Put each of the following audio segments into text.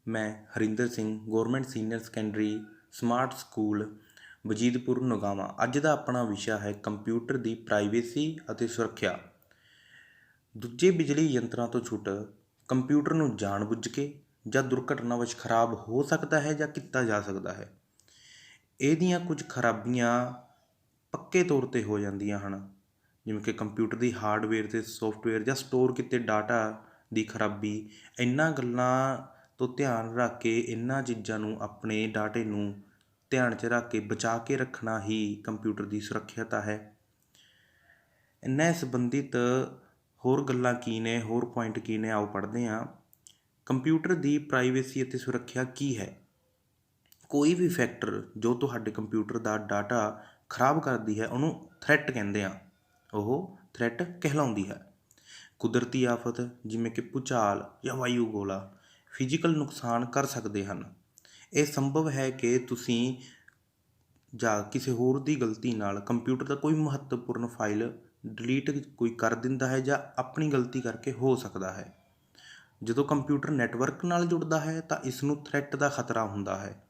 ਮੈਂ Harinder Singh government senior secondary smart school Wajidpur Nagawan. ਅੱਜ ਦਾ ਆਪਣਾ ਵਿਸ਼ਾ ਹੈ ਕੰਪਿਊਟਰ ਦੀ ਪ੍ਰਾਈਵੇਸੀ ਅਤੇ ਸੁਰੱਖਿਆ। ਦੂਜੇ ਬਿਜਲੀ ਯੰਤਰਾਂ ਤੋਂ ਛੁੱਟ ਕੰਪਿਊਟਰ ਨੂੰ ਜਾਣਬੁੱਝ ਕੇ ਜਾਂ ਦੁਰਘਟਨਾਵਸ਼ ਖਰਾਬ ਹੋ ਸਕਦਾ ਹੈ ਜਾਂ ਕੀਤਾ ਜਾ ਸਕਦਾ ਹੈ। ਇਹਦੀਆਂ ਕੁਝ ਖਰਾਬੀਆਂ ਪੱਕੇ ਤੌਰ 'ਤੇ ਹੋ ਜਾਂਦੀਆਂ ਹਨ, ਜਿਵੇਂ ਕਿ ਕੰਪਿਊਟਰ ਦੀ ਹਾਰਡਵੇਅਰ ਅਤੇ ਸੌਫਟਵੇਅਰ ਜਾਂ ਸਟੋਰ ਕੀਤੇ ਡਾਟਾ ਦੀ ਖਰਾਬੀ। ਇਹਨਾਂ ਗੱਲਾਂ ਤੋਂ ਧਿਆਨ ਰੱਖ ਕੇ ਇਹਨਾਂ ਚੀਜ਼ਾਂ ਨੂੰ, ਆਪਣੇ ਡਾਟੇ ਨੂੰ ਧਿਆਨ 'ਚ ਰੱਖ ਕੇ ਬਚਾ ਕੇ ਰੱਖਣਾ ਹੀ ਕੰਪਿਊਟਰ ਦੀ ਸੁਰੱਖਿਅਤਾ ਹੈ। ਇਹਨਾਂ ਸੰਬੰਧਿਤ ਹੋਰ ਗੱਲਾਂ ਕੀ ਨੇ, ਹੋਰ ਪੁਆਇੰਟ ਕੀ ਨੇ, ਆਓ ਪੜ੍ਹਦੇ ਹਾਂ। ਕੰਪਿਊਟਰ ਦੀ ਪ੍ਰਾਈਵੇਸੀ ਅਤੇ ਸੁਰੱਖਿਆ ਕੀ ਹੈ? ਕੋਈ ਵੀ ਫੈਕਟਰ ਜੋ ਤੁਹਾਡੇ ਕੰਪਿਊਟਰ ਦਾ ਡਾਟਾ ਖਰਾਬ ਕਰਦੀ ਹੈ ਉਹਨੂੰ ਥ੍ਰੈਟ ਕਹਿੰਦੇ ਆ। ਉਹ ਥ੍ਰੈਟ ਕਹਿਲਾਉਂਦੀ ਹੈ। ਕੁਦਰਤੀ ਆਫਤ ਜਿਵੇਂ ਕਿ ਭੂਚਾਲ ਜਾਂ ਵਾਯੂ ਗੋਲਾ ਫਿਜ਼ੀਕਲ ਨੁਕਸਾਨ ਕਰ ਸਕਦੇ ਹਨ। ਇਹ ਸੰਭਵ ਹੈ ਕਿ ਤੁਸੀਂ ਜਾਂ ਕਿਸੇ ਹੋਰ ਦੀ ਗਲਤੀ ਨਾਲ ਕੰਪਿਊਟਰ ਦਾ ਕੋਈ ਮਹੱਤਵਪੂਰਨ ਫਾਈਲ ਡਿਲੀਟ ਕੋਈ ਕਰ ਦਿੰਦਾ ਹੈ ਜਾਂ ਆਪਣੀ ਗਲਤੀ ਕਰਕੇ ਹੋ ਸਕਦਾ ਹੈ। ਜਦੋਂ ਕੰਪਿਊਟਰ ਨੈਟਵਰਕ ਨਾਲ ਜੁੜਦਾ ਹੈ ਤਾਂ ਇਸ ਨੂੰ ਥ੍ਰੈਟ ਦਾ ਖਤਰਾ ਹੁੰਦਾ ਹੈ।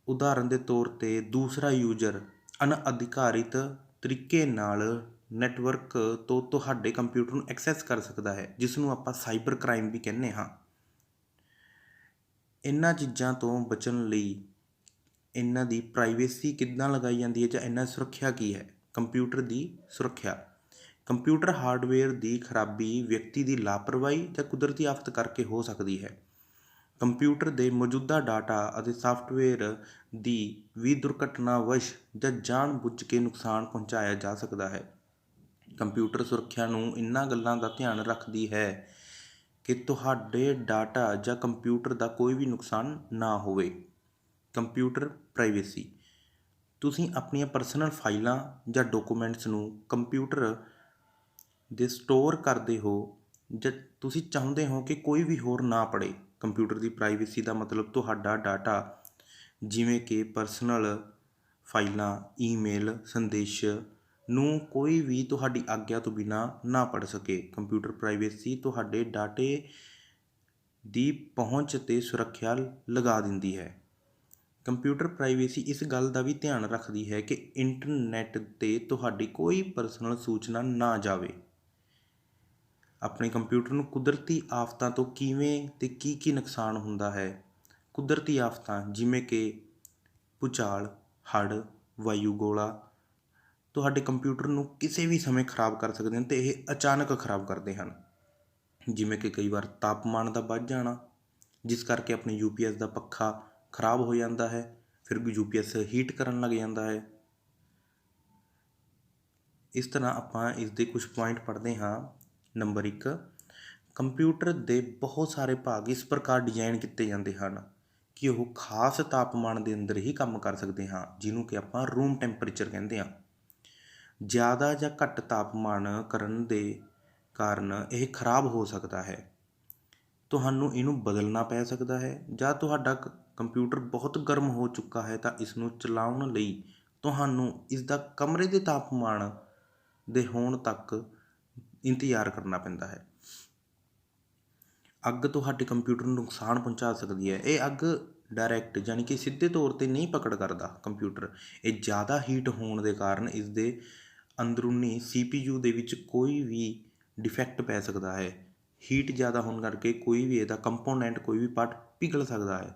ਉਦਾਹਰਨ ਦੇ ਤੌਰ 'ਤੇ ਦੂਸਰਾ ਯੂਜ਼ਰ ਅਣਅਧਿਕਾਰਿਤ ਤਰੀਕੇ ਨਾਲ ਨੈਟਵਰਕ ਤੋਂ ਤੁਹਾਡੇ ਕੰਪਿਊਟਰ ਨੂੰ ਐਕਸੈਸ ਕਰ ਸਕਦਾ ਹੈ, ਜਿਸ ਨੂੰ ਆਪਾਂ ਸਾਈਬਰ ਕ੍ਰਾਈਮ ਵੀ ਕਹਿੰਦੇ ਹਾਂ। ਇਹਨਾਂ ਚੀਜ਼ਾਂ ਤੋਂ ਬਚਣ ਲਈ ਇਹਨਾਂ ਦੀ ਪ੍ਰਾਈਵੇਸੀ ਕਿੱਦਾਂ ਲਗਾਈ ਜਾਂਦੀ ਹੈ ਜਾਂ ਇਹਨਾਂ ਦੀ ਸੁਰੱਖਿਆ ਕੀ ਹੈ? ਕੰਪਿਊਟਰ ਦੀ ਸੁਰੱਖਿਆ। ਕੰਪਿਊਟਰ ਹਾਰਡਵੇਅਰ ਦੀ ਖਰਾਬੀ ਵਿਅਕਤੀ ਦੀ ਲਾਪਰਵਾਹੀ ਜਾਂ ਕੁਦਰਤੀ ਆਫਤ ਕਰਕੇ ਹੋ ਸਕਦੀ ਹੈ। ਕੰਪਿਊਟਰ ਦੇ ਮੌਜੂਦਾ ਡਾਟਾ ਅਤੇ ਸਾਫਟਵੇਅਰ ਦੀ ਵੀ ਦੁਰਘਟਨਾਵਸ਼ ਜਾਂ ਜਾਣ-ਬੁੱਝ ਕੇ ਨੁਕਸਾਨ ਪਹੁੰਚਾਇਆ ਜਾ ਸਕਦਾ ਹੈ। ਕੰਪਿਊਟਰ ਸੁਰੱਖਿਆ ਨੂੰ ਇਹਨਾਂ ਗੱਲਾਂ ਦਾ ਧਿਆਨ ਰੱਖਦੀ ਹੈ ਕਿ ਤੁਹਾਡੇ ਡਾਟਾ ਜਾਂ ਕੰਪਿਊਟਰ ਦਾ ਕੋਈ ਵੀ ਨੁਕਸਾਨ ਨਾ ਹੋਵੇ। Computer privacy. ਤੁਸੀਂ ਆਪਣੀਆਂ ਪਰਸਨਲ ਫਾਈਲਾਂ ਜਾਂ ਡਾਕੂਮੈਂਟਸ ਨੂੰ ਕੰਪਿਊਟਰ ਦੇ ਸਟੋਰ ਕਰਦੇ ਹੋ ਜਾਂ ਤੁਸੀਂ ਚਾਹੁੰਦੇ ਹੋ ਕਿ ਕੋਈ ਵੀ ਹੋਰ ਨਾ ਪੜ੍ਹੇ। ਕੰਪਿਊਟਰ ਦੀ ਪ੍ਰਾਈਵੇਸੀ ਦਾ ਮਤਲਬ ਤੁਹਾਡਾ ਡਾਟਾ, ਜਿਵੇਂ ਕਿ ਪਰਸਨਲ ਫਾਈਲਾਂ, ਈਮੇਲ, ਸੰਦੇਸ਼ ਨੂੰ ਕੋਈ ਵੀ ਤੁਹਾਡੀ ਆਗਿਆ ਤੋਂ ਬਿਨਾਂ ਨਾ ਪੜ੍ਹ ਸਕੇ। ਕੰਪਿਊਟਰ ਪ੍ਰਾਈਵੇਸੀ ਤੁਹਾਡੇ ਡਾਟੇ ਦੀ ਪਹੁੰਚ 'ਤੇ ਸੁਰੱਖਿਆ ਲਗਾ ਦਿੰਦੀ ਹੈ। ਕੰਪਿਊਟਰ ਪ੍ਰਾਈਵੇਸੀ ਇਸ ਗੱਲ ਦਾ ਵੀ ਧਿਆਨ ਰੱਖਦੀ ਹੈ ਕਿ ਇੰਟਰਨੈੱਟ 'ਤੇ ਤੁਹਾਡੀ ਕੋਈ ਪਰਸਨਲ ਸੂਚਨਾ ਨਾ ਜਾਵੇ। ਆਪਣੇ ਕੰਪਿਊਟਰ ਨੂੰ ਕੁਦਰਤੀ ਆਫਤਾਂ ਤੋਂ ਕਿਵੇਂ ਅਤੇ ਕੀ ਨੁਕਸਾਨ ਹੁੰਦਾ ਹੈ? ਕੁਦਰਤੀ ਆਫਤਾਂ ਜਿਵੇਂ ਕਿ ਭੂਚਾਲ, ਹੜ੍ਹ, ਵਾਯੂ ਗੋਲਾ ਤੁਹਾਡੇ ਕੰਪਿਊਟਰ ਨੂੰ ਕਿਸੇ ਵੀ ਸਮੇਂ ਖਰਾਬ ਕਰ ਸਕਦੇ ਹਨ ਅਤੇ ਇਹ ਅਚਾਨਕ ਖਰਾਬ ਕਰਦੇ ਹਨ। ਜਿਵੇਂ ਕਿ ਕਈ ਵਾਰ ਤਾਪਮਾਨ ਦਾ ਵੱਧ ਜਾਣਾ, ਜਿਸ ਕਰਕੇ ਆਪਣੇ UPS ਦਾ ਪੱਖਾ ਖਰਾਬ ਹੋ ਜਾਂਦਾ ਹੈ, ਫਿਰ UPS ਹੀਟ ਕਰਨ ਲੱਗ ਜਾਂਦਾ ਹੈ। ਇਸ ਤਰ੍ਹਾਂ ਆਪਾਂ ਇਸ ਦੇ ਕੁਝ ਪੁਆਇੰਟ ਪੜ੍ਹਦੇ ਹਾਂ। ਨੰਬਰ 1, ਕੰਪਿਊਟਰ ਦੇ ਬਹੁਤ ਸਾਰੇ ਭਾਗ ਇਸ ਪ੍ਰਕਾਰ ਡਿਜ਼ਾਈਨ ਕੀਤੇ ਜਾਂਦੇ ਹਨ ਕਿ ਉਹ ਖਾਸ ਤਾਪਮਾਨ ਦੇ ਅੰਦਰ ਹੀ ਕੰਮ ਕਰ ਸਕਦੇ ਹਾਂ, ਜਿਹਨੂੰ ਕਿ ਆਪਾਂ ਰੂਮ ਟੈਂਪਰੇਚਰ ਕਹਿੰਦੇ ਹਾਂ। ਜ਼ਿਆਦਾ ਜਾਂ ਘੱਟ ਤਾਪਮਾਨ ਕਰਨ ਦੇ ਕਾਰਨ ਇਹ ਖਰਾਬ ਹੋ ਸਕਦਾ ਹੈ। ਤੁਹਾਨੂੰ ਇਹਨੂੰ ਬਦਲਣਾ ਪੈ ਸਕਦਾ ਹੈ, ਜਾਂ ਤੁਹਾਡਾ ਕੰਪਿਊਟਰ ਬਹੁਤ ਗਰਮ ਹੋ ਚੁੱਕਾ ਹੈ ਤਾਂ ਇਸ ਨੂੰ ਚਲਾਉਣ ਲਈ ਤੁਹਾਨੂੰ ਇਸ ਦਾ ਕਮਰੇ ਦੇ ਤਾਪਮਾਨ ਦੇ ਹੋਣ ਤੱਕ ਇੰਤਜ਼ਾਰ ਕਰਨਾ ਪੈਂਦਾ ਹੈ। ਅੱਗ ਤੁਹਾਡੇ ਕੰਪਿਊਟਰ ਨੂੰ ਨੁਕਸਾਨ ਪਹੁੰਚਾ ਸਕਦੀ ਹੈ। ਇਹ ਅੱਗ ਡਾਇਰੈਕਟ ਯਾਨੀ ਕਿ ਸਿੱਧੇ ਤੌਰ 'ਤੇ ਨਹੀਂ ਪਕੜ ਕਰਦਾ ਕੰਪਿਊਟਰ। ਇਹ ਜ਼ਿਆਦਾ ਹੀਟ ਹੋਣ ਦੇ ਕਾਰਨ ਇਸ ਦੇ ਅੰਦਰੂਨੀ CPU ਦੇ ਵਿੱਚ ਕੋਈ ਵੀ ਡਿਫੈਕਟ ਪੈ ਸਕਦਾ ਹੈ। ਹੀਟ ਜ਼ਿਆਦਾ ਹੋਣ ਕਰਕੇ ਕੋਈ ਵੀ ਇਹਦਾ ਕੰਪੋਨੈਂਟ, ਕੋਈ ਵੀ ਪਾਰਟ ਪਿਘਲ ਸਕਦਾ ਹੈ।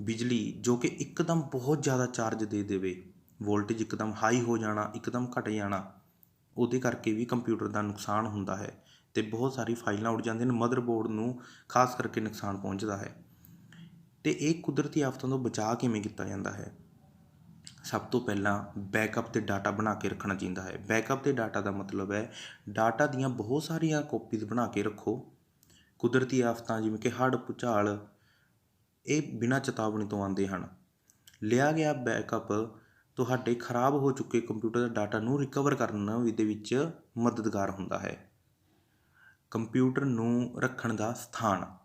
ਬਿਜਲੀ ਜੋ ਕਿ ਇੱਕਦਮ ਬਹੁਤ ਜ਼ਿਆਦਾ ਚਾਰਜ ਦੇ ਦੇਵੇ, ਵੋਲਟੇਜ ਇੱਕਦਮ ਹਾਈ ਹੋ ਜਾਣਾ, ਇੱਕਦਮ ਘਟ ਜਾਣਾ, ਉਹਦੇ ਕਰਕੇ ਵੀ ਕੰਪਿਊਟਰ ਦਾ ਨੁਕਸਾਨ ਹੁੰਦਾ ਹੈ ਅਤੇ ਬਹੁਤ ਸਾਰੀ ਫਾਈਲਾਂ ਉੱਡ ਜਾਂਦੀਆਂ ਨੇ। ਮਦਰਬੋਰਡ ਨੂੰ ਖਾਸ ਕਰਕੇ ਨੁਕਸਾਨ ਪਹੁੰਚਦਾ ਹੈ। ਅਤੇ ਇਹ ਕੁਦਰਤੀ ਆਫਤਾਂ ਤੋਂ ਬਚਾਅ ਕਿਵੇਂ ਕੀਤਾ ਜਾਂਦਾ ਹੈ? ਸਭ ਤੋਂ ਪਹਿਲਾਂ ਬੈਕਅਪ 'ਤੇ ਡਾਟਾ ਬਣਾ ਕੇ ਰੱਖਣਾ ਚਾਹੀਦਾ ਹੈ। ਬੈਕਅਪ 'ਤੇ ਡਾਟਾ ਦਾ ਮਤਲਬ ਹੈ ਡਾਟਾ ਦੀਆਂ ਬਹੁਤ ਸਾਰੀਆਂ ਕਾਪੀਜ਼ ਬਣਾ ਕੇ ਰੱਖੋ। ਕੁਦਰਤੀ ਆਫਤਾਂ ਜਿਵੇਂ ਕਿ ਹੜ੍ਹ, ਭੂਚਾਲ ਇਹ ਬਿਨਾਂ ਚੇਤਾਵਨੀ ਤੋਂ ਆਉਂਦੇ ਹਨ। ਲਿਆ ਗਿਆ ਬੈਕਅਪ ਤੁਹਾਡੇ ਖਰਾਬ ਹੋ ਚੁੱਕੇ ਕੰਪਿਊਟਰ ਦੇ ਡਾਟਾ ਨੂੰ ਰਿਕਵਰ ਕਰਨ ਦੇ ਵਿੱਚ ਮਦਦਗਾਰ ਹੁੰਦਾ ਹੈ। ਕੰਪਿਊਟਰ ਨੂੰ ਰੱਖਣ ਦਾ ਸਥਾਨ।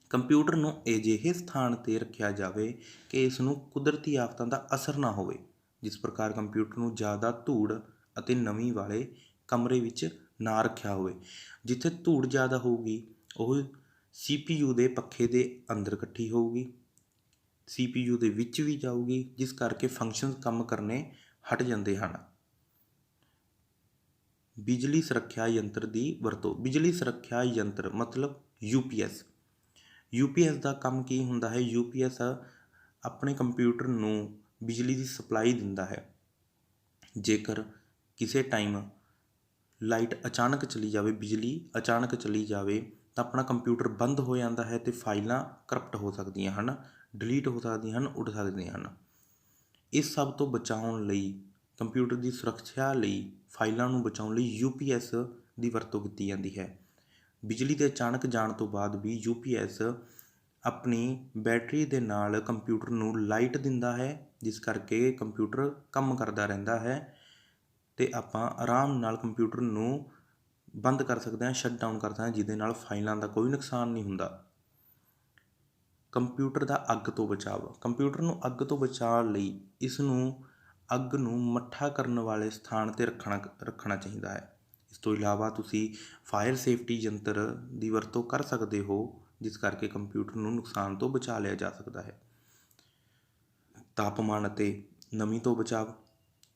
ਕੰਪਿਊਟਰ ਨੂੰ ਅਜਿਹੇ ਸਥਾਨ 'ਤੇ ਰੱਖਿਆ ਜਾਵੇ ਕਿ ਇਸ ਨੂੰ ਕੁਦਰਤੀ ਆਫਤਾਂ ਦਾ ਅਸਰ ਨਾ ਹੋਵੇ। ਜਿਸ ਪ੍ਰਕਾਰ ਕੰਪਿਊਟਰ ਨੂੰ ਜ਼ਿਆਦਾ ਧੂੜ ਅਤੇ ਨਮੀ ਵਾਲੇ ਕਮਰੇ ਵਿੱਚ ਨਾ ਰੱਖਿਆ ਹੋਵੇ। ਜਿੱਥੇ ਧੂੜ ਜ਼ਿਆਦਾ ਹੋਊਗੀ ਉਹ CPU ਦੇ ਪੱਖੇ ਦੇ ਅੰਦਰ ਇਕੱਠੀ ਹੋਊਗੀ, CPU ਦੇ ਵਿੱਚ ਵੀ ਜਾਊਗੀ, ਜਿਸ ਕਰਕੇ ਫੰਕਸ਼ਨ ਕੰਮ ਕਰਨੇ ਹਟ ਜਾਂਦੇ ਹਨ। ਬਿਜਲੀ ਸੁਰੱਖਿਆ ਯੰਤਰ ਦੀ ਵਰਤੋਂ। ਬਿਜਲੀ ਸੁਰੱਖਿਆ ਯੰਤਰ ਮਤਲਬ UPS। UPS ਦਾ ਕੰਮ ਕੀ ਹੁੰਦਾ ਹੈ? UPS ਆਪਣੇ ਕੰਪਿਊਟਰ ਨੂੰ ਬਿਜਲੀ ਦੀ ਸਪਲਾਈ ਦਿੰਦਾ ਹੈ। ਜੇਕਰ ਕਿਸੇ ਟਾਈਮ ਲਾਈਟ ਅਚਾਨਕ ਚਲੀ ਜਾਵੇ, ਬਿਜਲੀ ਅਚਾਨਕ ਚਲੀ ਜਾਵੇ, ਤਾਂ ਆਪਣਾ ਕੰਪਿਊਟਰ ਬੰਦ ਹੋ ਜਾਂਦਾ ਹੈ ਅਤੇ ਫਾਈਲਾਂ ਕਰਪਟ ਹੋ ਸਕਦੀਆਂ ਹਨ, ਡਿਲੀਟ ਹੋ ਸਕਦੀਆਂ ਹਨ, ਉੱਡ ਸਕਦੀਆਂ ਹਨ। ਇਸ ਸਭ ਤੋਂ ਬਚਾਉਣ ਲਈ, ਕੰਪਿਊਟਰ ਦੀ ਸੁਰੱਖਿਆ ਲਈ, ਫਾਈਲਾਂ ਨੂੰ ਬਚਾਉਣ ਲਈ UPS ਦੀ ਵਰਤੋਂ ਕੀਤੀ ਜਾਂਦੀ ਹੈ। ਬਿਜਲੀ ਦੇ ਅਚਾਨਕ ਜਾਣ ਤੋਂ ਬਾਅਦ ਵੀ UPS ਆਪਣੀ ਬੈਟਰੀ ਦੇ ਨਾਲ ਕੰਪਿਊਟਰ ਨੂੰ ਲਾਈਟ ਦਿੰਦਾ ਹੈ, ਜਿਸ ਕਰਕੇ ਕੰਪਿਊਟਰ ਕੰਮ ਕਰਦਾ ਰਹਿੰਦਾ ਹੈ ਅਤੇ ਆਪਾਂ ਆਰਾਮ ਨਾਲ ਕੰਪਿਊਟਰ ਨੂੰ ਬੰਦ ਕਰ ਸਕਦੇ ਹਾਂ, ਸ਼ਟ ਡਾਊਨ ਕਰ ਸਕਦੇ ਹਾਂ, ਜਿਹਦੇ ਨਾਲ ਫਾਈਲਾਂ ਦਾ ਕੋਈ ਨੁਕਸਾਨ ਨਹੀਂ ਹੁੰਦਾ। ਕੰਪਿਊਟਰ ਦਾ ਅੱਗ ਤੋਂ ਬਚਾਵ। ਕੰਪਿਊਟਰ ਨੂੰ ਅੱਗ ਤੋਂ ਬਚਾਉਣ ਲਈ ਇਸ ਨੂੰ ਅੱਗ ਨੂੰ ਮੱਠਾ ਕਰਨ ਵਾਲੇ ਸਥਾਨ 'ਤੇ ਰੱਖਣਾ ਚਾਹੀਦਾ ਹੈ। ਇਸ ਤੋਂ ਇਲਾਵਾ ਤੁਸੀਂ ਫਾਇਰ ਸੇਫਟੀ ਯੰਤਰ ਦੀ ਵਰਤੋਂ ਕਰ ਸਕਦੇ ਹੋ, ਜਿਸ ਕਰਕੇ ਕੰਪਿਊਟਰ ਨੂੰ ਨੁਕਸਾਨ ਤੋਂ ਬਚਾ ਲਿਆ ਜਾ ਸਕਦਾ ਹੈ। ਤਾਪਮਾਨ ਅਤੇ ਨਮੀ ਤੋਂ ਬਚਾਵ।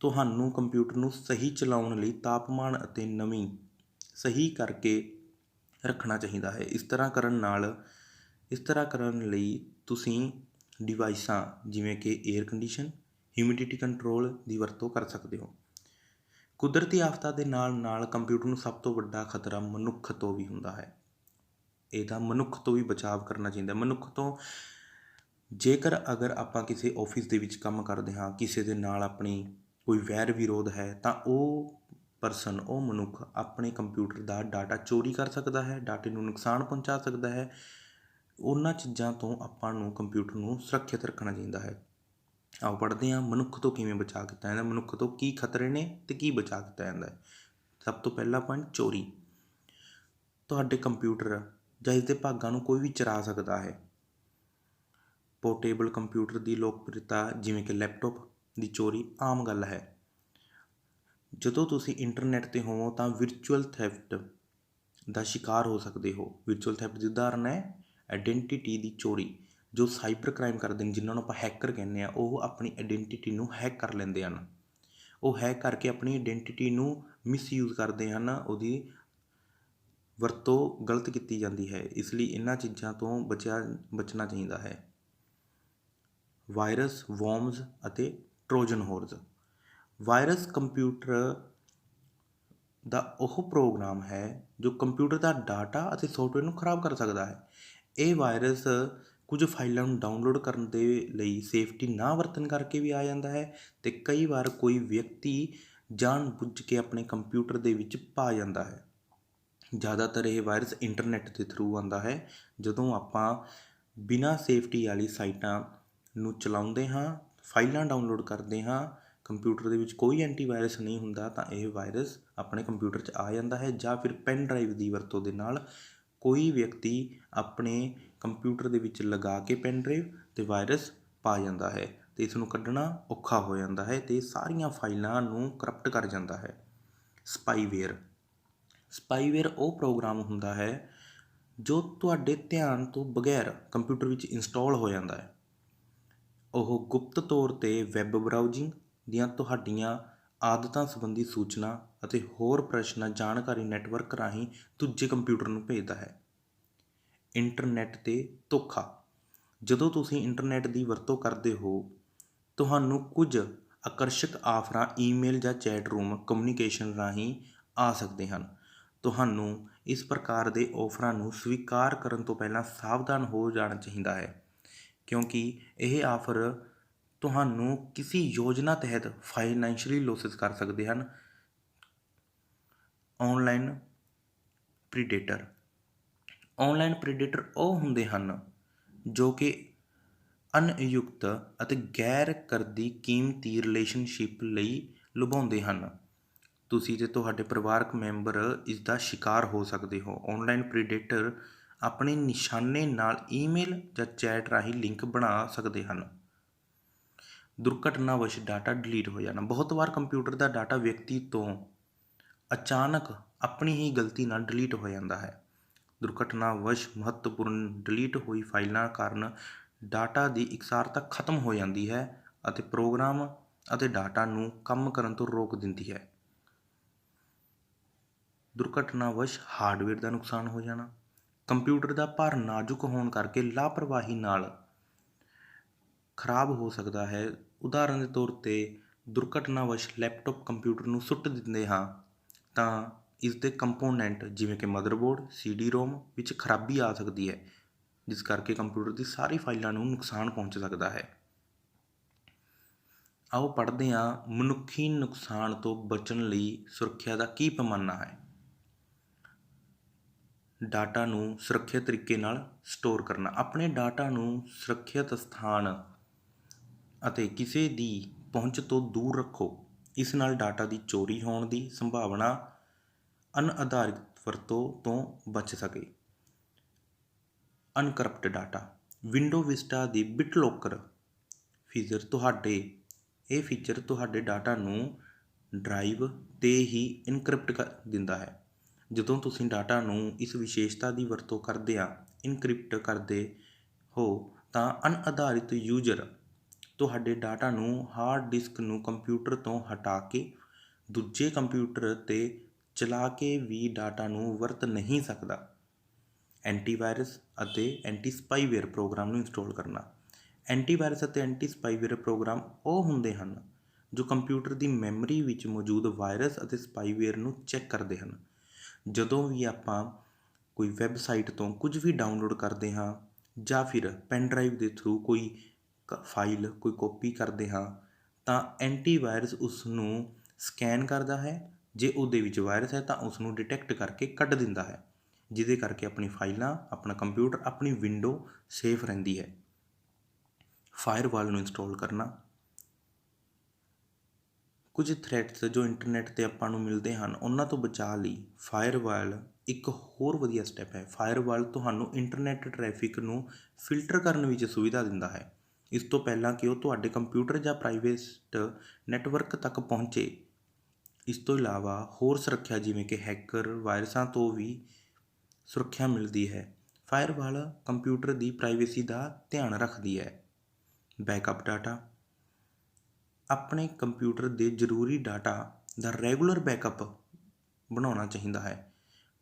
ਤੁਹਾਨੂੰ ਕੰਪਿਊਟਰ ਨੂੰ ਸਹੀ ਚਲਾਉਣ ਲਈ ਤਾਪਮਾਨ ਅਤੇ ਨਮੀ ਸਹੀ ਕਰਕੇ ਰੱਖਣਾ ਚਾਹੀਦਾ ਹੈ। ਇਸ ਤਰ੍ਹਾਂ ਕਰਨ ਲਈ ਤੁਸੀਂ ਡਿਵਾਈਸਾਂ ਜਿਵੇਂ ਕਿ ਏਅਰ ਕੰਡੀਸ਼ਨ, ਹਿਊਮਿਡਿਟੀ ਕੰਟਰੋਲ ਦੀ ਵਰਤੋਂ ਕਰ ਸਕਦੇ ਹੋ। ਕੁਦਰਤੀ ਆਫਤਾਂ ਦੇ ਨਾਲ ਨਾਲ ਕੰਪਿਊਟਰ ਨੂੰ ਸਭ ਤੋਂ ਵੱਡਾ ਖਤਰਾ ਮਨੁੱਖ ਤੋਂ ਵੀ ਹੁੰਦਾ ਹੈ। ਇਹਦਾ ਮਨੁੱਖ ਤੋਂ ਵੀ ਬਚਾਵ ਕਰਨਾ ਚਾਹੀਦਾ। ਮਨੁੱਖ ਤੋਂ ਅਗਰ ਆਪਾਂ ਕਿਸੇ ਆਫਿਸ ਦੇ ਵਿੱਚ ਕੰਮ ਕਰਦੇ ਹਾਂ, ਕਿਸੇ ਦੇ ਨਾਲ ਆਪਣੀ ਕੋਈ ਵੈਰ ਵਿਰੋਧ ਹੈ, ਤਾਂ ਉਹ ਮਨੁੱਖ ਆਪਣੇ ਕੰਪਿਊਟਰ ਦਾ ਡਾਟਾ ਚੋਰੀ ਕਰ ਸਕਦਾ ਹੈ, ਡਾਟੇ ਨੂੰ ਨੁਕਸਾਨ ਪਹੁੰਚਾ ਸਕਦਾ ਹੈ। ਉਹਨਾਂ ਚੀਜ਼ਾਂ ਤੋਂ ਆਪਾਂ ਨੂੰ ਕੰਪਿਊਟਰ ਨੂੰ ਸੁਰੱਖਿਅਤ ਰੱਖਣਾ ਚਾਹੀਦਾ ਹੈ। ਆਓ ਪੜ੍ਹਦੇ ਹਾਂ ਮਨੁੱਖ ਤੋਂ ਕਿਵੇਂ ਬਚਾਅ ਕੀਤਾ ਜਾਂਦਾ, ਮਨੁੱਖ ਤੋਂ ਕੀ ਖਤਰੇ ਨੇ ਅਤੇ ਕੀ ਬਚਾਅ ਕੀਤਾ ਜਾਂਦਾ ਹੈ। ਸਭ ਤੋਂ ਪਹਿਲਾ ਪੁਆਇੰਟ, ਚੋਰੀ। ਤੁਹਾਡੇ ਕੰਪਿਊਟਰ ਜਾਂ ਇਸਦੇ ਭਾਗਾਂ ਨੂੰ ਕੋਈ ਵੀ ਚੁਰਾ ਸਕਦਾ ਹੈ। ਪੋਰਟੇਬਲ ਕੰਪਿਊਟਰ ਦੀ ਲੋਕਪ੍ਰਿਅਤਾ ਜਿਵੇਂ ਕਿ ਲੈਪਟਾਪ ਦੀ ਚੋਰੀ ਆਮ ਗੱਲ ਹੈ। ਜਦੋਂ ਤੁਸੀਂ ਇੰਟਰਨੈੱਟ 'ਤੇ ਹੋਵੋ ਤਾਂ ਵਿਰਚੁਅਲ ਥੈਫਟ ਦਾ ਸ਼ਿਕਾਰ ਹੋ ਸਕਦੇ ਹੋ। ਵਿਰਚੁਅਲ ਥੈਫਟ ਦੀ ਉਦਾਹਰਨ ਹੈ ਆਈਡੈਂਟੀਟੀ ਦੀ ਚੋਰੀ। ਜੋ ਸਾਈਬਰ ਕ੍ਰਾਈਮ ਕਰਦੇ ਨੇ, ਜਿਨ੍ਹਾਂ ਨੂੰ ਆਪਾਂ ਹੈਕਰ ਕਹਿੰਦੇ ਹਾਂ, ਉਹ ਆਪਣੀ ਆਈਡੈਂਟੀਟੀ ਨੂੰ ਹੈਕ ਕਰ ਲੈਂਦੇ ਹਨ। ਉਹ ਹੈਕ ਕਰਕੇ ਆਪਣੀ ਆਈਡੈਂਟੀਟੀ ਨੂੰ ਮਿਸਯੂਜ਼ ਕਰਦੇ ਹਨ, ਉਹਦੀ ਵਰਤੋਂ ਗਲਤ ਕੀਤੀ ਜਾਂਦੀ ਹੈ। ਇਸ ਲਈ ਇਹਨਾਂ ਚੀਜ਼ਾਂ ਤੋਂ ਬਚਣਾ ਚਾਹੀਦਾ ਹੈ। ਵਾਇਰਸ, ਵੋਮਜ਼ ਅਤੇ ਟਰੋਜਨ ਹੋਰਸ। ਵਾਇਰਸ ਕੰਪਿਊਟਰ ਦਾ ਉਹ ਪ੍ਰੋਗਰਾਮ ਹੈ ਜੋ ਕੰਪਿਊਟਰ ਦਾ ਡਾਟਾ ਅਤੇ ਸੌਫਟਵੇਅਰ ਨੂੰ ਖਰਾਬ ਕਰ ਸਕਦਾ ਹੈ। ਇਹ ਵਾਇਰਸ ਕੁਝ ਫਾਈਲਾਂ ਨੂੰ ਡਾਊਨਲੋਡ ਕਰਨ ਦੇ ਲਈ ਸੇਫਟੀ ਨਾ ਵਰਤਣ ਕਰਕੇ ਵੀ ਆ ਜਾਂਦਾ ਹੈ ਅਤੇ ਕਈ ਵਾਰ ਕੋਈ ਵਿਅਕਤੀ ਜਾਣ ਬੁੱਝ ਕੇ ਆਪਣੇ ਕੰਪਿਊਟਰ ਦੇ ਵਿੱਚ ਪਾ ਜਾਂਦਾ ਹੈ। ਜ਼ਿਆਦਾਤਰ ਇਹ ਵਾਇਰਸ ਇੰਟਰਨੈੱਟ ਦੇ ਥਰੂ ਆਉਂਦਾ ਹੈ। ਜਦੋਂ ਆਪਾਂ ਬਿਨਾਂ ਸੇਫਟੀ ਵਾਲੀ ਸਾਈਟਾਂ ਨੂੰ ਚਲਾਉਂਦੇ ਹਾਂ, ਫਾਈਲਾਂ ਡਾਊਨਲੋਡ ਕਰਦੇ ਹਾਂ, ਕੰਪਿਊਟਰ ਦੇ ਵਿੱਚ ਕੋਈ ਐਂਟੀਵਾਇਰਸ ਨਹੀਂ ਹੁੰਦਾ, ਤਾਂ ਇਹ ਵਾਇਰਸ ਆਪਣੇ ਕੰਪਿਊਟਰ 'ਚ ਆ ਜਾਂਦਾ ਹੈ। ਜਾਂ ਫਿਰ ਪੈਨ ਡਰਾਈਵ ਦੀ ਵਰਤੋਂ ਦੇ ਨਾਲ ਕੋਈ ਵਿਅਕਤੀ ਆਪਣੇ ਕੰਪਿਊਟਰ ਦੇ ਵਿੱਚ ਲਗਾ ਕੇ ਪੈਨ ਡਰਾਈਵ ਅਤੇ ਵਾਇਰਸ ਪਾ ਜਾਂਦਾ ਹੈ ਅਤੇ ਇਸ ਨੂੰ ਕੱਢਣਾ ਔਖਾ ਹੋ ਜਾਂਦਾ ਹੈ ਅਤੇ ਸਾਰੀਆਂ ਫਾਈਲਾਂ ਨੂੰ ਕਰਪਟ ਕਰ ਜਾਂਦਾ ਹੈ। ਸਪਾਈਵੇਅਰ ਉਹ ਪ੍ਰੋਗਰਾਮ ਹੁੰਦਾ ਹੈ ਜੋ ਤੁਹਾਡੇ ਧਿਆਨ ਤੋਂ ਬਗੈਰ ਕੰਪਿਊਟਰ ਵਿੱਚ ਇੰਸਟਾਲ ਹੋ ਜਾਂਦਾ ਹੈ। ਉਹ ਗੁਪਤ ਤੌਰ 'ਤੇ ਵੈੱਬ ਬਰਾਊਜ਼ਿੰਗ ਦੀਆਂ ਤੁਹਾਡੀਆਂ ਆਦਤਾਂ ਸੰਬੰਧੀ ਸੂਚਨਾ ਅਤੇ ਹੋਰ ਪਰਸਨਲ ਜਾਣਕਾਰੀ ਨੈੱਟਵਰਕ ਰਾਹੀਂ ਦੂਜੇ ਕੰਪਿਊਟਰ ਨੂੰ ਭੇਜਦਾ ਹੈ। ਇੰਟਰਨੈੱਟ 'ਤੇ ਧੋਖਾ। ਜਦੋਂ ਤੁਸੀਂ ਇੰਟਰਨੈੱਟ ਦੀ ਵਰਤੋਂ ਕਰਦੇ ਹੋ, ਤੁਹਾਨੂੰ ਕੁਝ ਆਕਰਸ਼ਕ ਆਫਰਾਂ ਈਮੇਲ ਜਾਂ ਚੈਟ ਰੂਮ ਕਮਿਊਨੀਕੇਸ਼ਨ ਰਾਹੀਂ ਆ ਸਕਦੇ ਹਨ। ਤੁਹਾਨੂੰ ਇਸ ਪ੍ਰਕਾਰ ਦੇ ਆਫਰਾਂ ਨੂੰ ਸਵੀਕਾਰ ਕਰਨ ਤੋਂ ਪਹਿਲਾਂ ਸਾਵਧਾਨ ਹੋ ਜਾਣਾ ਚਾਹੀਦਾ ਹੈ, ਕਿਉਂਕਿ ਇਹ ਆਫਰ ਤੁਹਾਨੂੰ ਕਿਸੇ ਯੋਜਨਾ ਤਹਿਤ ਫਾਈਨੈਂਸ਼ੀਅਲੀ ਲੋਸਿਸ ਕਰ ਸਕਦੇ ਹਨ। ਔਨਲਾਈਨ ਪ੍ਰੀਡੇਟਰ ਉਹ ਹੁੰਦੇ ਹਨ ਜੋ ਕਿ ਅਣਉਪਯੁਕਤ ਅਤੇ ਗੈਰ ਕਰਦੀ ਕੀਮਤੀ ਰਿਲੇਸ਼ਨਸ਼ਿਪ ਲਈ ਲੁਭਾਉਂਦੇ ਹਨ। ਤੁਸੀਂ ਅਤੇ ਤੁਹਾਡੇ ਪਰਿਵਾਰਕ ਮੈਂਬਰ ਇਸ ਦਾ ਸ਼ਿਕਾਰ ਹੋ ਸਕਦੇ ਹੋ। ਔਨਲਾਈਨ ਪ੍ਰੀਡੇਟਰ ਆਪਣੇ ਨਿਸ਼ਾਨੇ ਨਾਲ ਈਮੇਲ ਜਾਂ ਚੈਟ ਰਾਹੀਂ ਲਿੰਕ ਬਣਾ ਸਕਦੇ ਹਨ। ਦੁਰਘਟਨਾਵਸ਼ ਡਾਟਾ ਡਿਲੀਟ ਹੋ ਜਾਣਾ। ਬਹੁਤ ਵਾਰ ਕੰਪਿਊਟਰ ਦਾ ਡਾਟਾ ਵਿਅਕਤੀ ਤੋਂ ਅਚਾਨਕ ਆਪਣੀ ਹੀ ਗਲਤੀ ਨਾਲ ਡਿਲੀਟ ਹੋ ਜਾਂਦਾ ਹੈ। ਦੁਰਘਟਨਾਵਸ਼ ਮਹੱਤਵਪੂਰਨ ਡਿਲੀਟ ਹੋਈ ਫਾਈਲਾਂ ਕਾਰਨ ਡਾਟਾ ਦੀ ਇਕਸਾਰਤਾ ਖਤਮ ਹੋ ਜਾਂਦੀ ਹੈ ਅਤੇ ਪ੍ਰੋਗਰਾਮ ਅਤੇ ਡਾਟਾ ਨੂੰ ਕੰਮ ਕਰਨ ਤੋਂ ਰੋਕ ਦਿੰਦੀ ਹੈ। ਦੁਰਘਟਨਾਵਸ਼ ਹਾਰਡਵੇਅਰ ਦਾ ਨੁਕਸਾਨ ਹੋ ਜਾਣਾ। ਕੰਪਿਊਟਰ ਦਾ ਭਾਰ ਨਾਜ਼ੁਕ ਹੋਣ ਕਰਕੇ ਲਾਪਰਵਾਹੀ ਨਾਲ ਖਰਾਬ ਹੋ ਸਕਦਾ ਹੈ। ਉਦਾਹਰਨ ਦੇ ਤੌਰ 'ਤੇ ਦੁਰਘਟਨਾਵਸ਼ ਲੈਪਟਾਪ ਕੰਪਿਊਟਰ ਨੂੰ ਸੁੱਟ ਦਿੰਦੇ ਹਾਂ ਤਾਂ ਇਸ ਦੇ ਕੰਪੋਨੈਂਟ ਜਿਵੇਂ ਕਿ ਮਦਰਬੋਰਡ, CD-ROM ਵਿੱਚ ਖਰਾਬੀ ਆ ਸਕਦੀ ਹੈ, ਜਿਸ ਕਰਕੇ ਕੰਪਿਊਟਰ ਦੀ ਸਾਰੀ ਫਾਈਲਾਂ ਨੂੰ ਨੁਕਸਾਨ ਪਹੁੰਚ ਸਕਦਾ ਹੈ। ਆਓ ਪੜ੍ਹਦੇ ਹਾਂ ਮਨੁੱਖੀ ਨੁਕਸਾਨ ਤੋਂ ਬਚਣ ਲਈ ਸੁਰੱਖਿਆ ਦਾ ਕੀ ਪੈਮਾਨਾ ਹੈ। ਡਾਟਾ ਨੂੰ ਸੁਰੱਖਿਅਤ ਤਰੀਕੇ ਨਾਲ ਸਟੋਰ ਕਰਨਾ। ਆਪਣੇ ਡਾਟਾ ਨੂੰ ਸੁਰੱਖਿਅਤ ਸਥਾਨ ਅਤੇ ਕਿਸੇ ਦੀ ਪਹੁੰਚ ਤੋਂ ਦੂਰ ਰੱਖੋ। ਇਸ ਨਾਲ ਡਾਟਾ ਦੀ ਚੋਰੀ ਹੋਣ ਦੀ ਸੰਭਾਵਨਾ ਅਣਆਧਾਰਿਤ ਵਰਤੋਂ ਤੋਂ ਬਚ ਸਕੇ। ਅਨਕਰਪਟ ਡਾਟਾ। ਵਿੰਡੋ ਵਿਸਟਾ ਦੀ ਬਿਟਲੋਕਰ ਫੀਚਰ ਤੁਹਾਡੇ ਡਾਟਾ ਨੂੰ ਡਰਾਈਵ 'ਤੇ ਹੀ ਇਨਕ੍ਰਿਪਟ ਕਰ ਦਿੰਦਾ ਹੈ। ਜਦੋਂ ਤੁਸੀਂ ਡਾਟਾ ਨੂੰ ਇਸ ਵਿਸ਼ੇਸ਼ਤਾ ਦੀ ਵਰਤੋਂ ਕਰਦਿਆਂ ਇਨਕ੍ਰਿਪਟ ਕਰਦੇ ਹੋ ਤਾਂ ਅਣਆਧਾਰਿਤ ਯੂਜ਼ਰ ਤੁਹਾਡੇ ਡਾਟਾ ਨੂੰ ਹਾਰਡ ਡਿਸਕ ਨੂੰ ਕੰਪਿਊਟਰ ਤੋਂ ਹਟਾ ਕੇ ਦੂਜੇ ਕੰਪਿਊਟਰ 'ਤੇ ਚਲਾ ਕੇ ਵੀ ਡਾਟਾ ਨੂੰ ਵਰਤ ਨਹੀਂ ਸਕਦਾ। ਐਂਟੀਵਾਇਰਸ ਅਤੇ ਐਂਟੀ ਸਪਾਈਵੇਅਰ ਪ੍ਰੋਗਰਾਮ ਨੂੰ ਇੰਸਟਾਲ ਕਰਨਾ। ਐਂਟੀਵਾਇਰਸ ਅਤੇ ਐਂਟੀ ਸਪਾਈਵੇਅਰ ਪ੍ਰੋਗਰਾਮ ਉਹ ਹੁੰਦੇ ਹਨ ਜੋ ਕੰਪਿਊਟਰ ਦੀ ਮੈਮਰੀ ਵਿੱਚ ਮੌਜੂਦ ਵਾਇਰਸ ਅਤੇ ਸਪਾਈਵੇਅਰ ਨੂੰ ਚੈੱਕ ਕਰਦੇ ਹਨ। ਜਦੋਂ ਵੀ ਆਪਾਂ ਕੋਈ ਵੈੱਬਸਾਈਟ ਤੋਂ ਕੁਝ ਵੀ ਡਾਊਨਲੋਡ ਕਰਦੇ ਹਾਂ ਜਾਂ ਫਿਰ ਪੈਨ ਡਰਾਈਵ ਦੇ ਥਰੂ ਕੋਈ ਫਾਈਲ ਕੋਈ ਕਾਪੀ ਕਰਦੇ ਹਾਂ ਤਾਂ ਐਂਟੀਵਾਇਰਸ ਉਸ ਨੂੰ ਸਕੈਨ ਕਰਦਾ ਹੈ। ਜੇ ਉਹਦੇ ਵਿੱਚ ਵਾਇਰਸ ਹੈ ਤਾਂ ਉਸ ਨੂੰ ਡਿਟੈਕਟ ਕਰਕੇ ਕੱਢ ਦਿੰਦਾ ਹੈ, ਜਿਹਦੇ ਕਰਕੇ ਆਪਣੀ ਫਾਈਲਾਂ, ਆਪਣਾ ਕੰਪਿਊਟਰ, ਆਪਣੀ ਵਿੰਡੋ ਸੇਫ ਰਹਿੰਦੀ ਹੈ। ਫਾਇਰਵਾਲ ਨੂੰ ਇੰਸਟਾਲ ਕਰਨਾ। ਕੁਝ ਥ੍ਰੈਟਸ ਜੋ ਇੰਟਰਨੈੱਟ 'ਤੇ ਆਪਾਂ ਨੂੰ ਮਿਲਦੇ ਹਨ ਉਹਨਾਂ ਤੋਂ ਬਚਾਅ ਲਈ ਫਾਇਰਵਾਲ ਇੱਕ ਹੋਰ ਵਧੀਆ ਸਟੈਪ ਹੈ। ਫਾਇਰਵਾਲ ਤੁਹਾਨੂੰ ਇੰਟਰਨੈੱਟ ਟ੍ਰੈਫਿਕ ਨੂੰ ਫਿਲਟਰ ਕਰਨ ਵਿੱਚ ਸੁਵਿਧਾ ਦਿੰਦਾ ਹੈ, ਇਸ ਤੋਂ ਪਹਿਲਾਂ ਕਿ ਉਹ ਤੁਹਾਡੇ ਕੰਪਿਊਟਰ ਜਾਂ ਪ੍ਰਾਈਵੇਟ ਨੈੱਟਵਰਕ ਤੱਕ ਪਹੁੰਚੇ। ਇਸ ਤੋਂ ਇਲਾਵਾ ਹੋਰ ਸੁਰੱਖਿਆ ਜਿਵੇਂ ਕਿ ਹੈਕਰ ਵਾਇਰਸਾਂ ਤੋਂ ਵੀ ਸੁਰੱਖਿਆ ਮਿਲਦੀ ਹੈ। ਫਾਇਰਵਾਲ ਕੰਪਿਊਟਰ ਦੀ ਪ੍ਰਾਈਵੇਸੀ ਦਾ ਧਿਆਨ ਰੱਖਦੀ ਹੈ। Backup data. ਆਪਣੇ ਕੰਪਿਊਟਰ ਦੇ ਜ਼ਰੂਰੀ ਡਾਟਾ ਦਾ ਰੈਗੂਲਰ ਬੈਕਅਪ ਬਣਾਉਣਾ ਚਾਹੀਦਾ ਹੈ।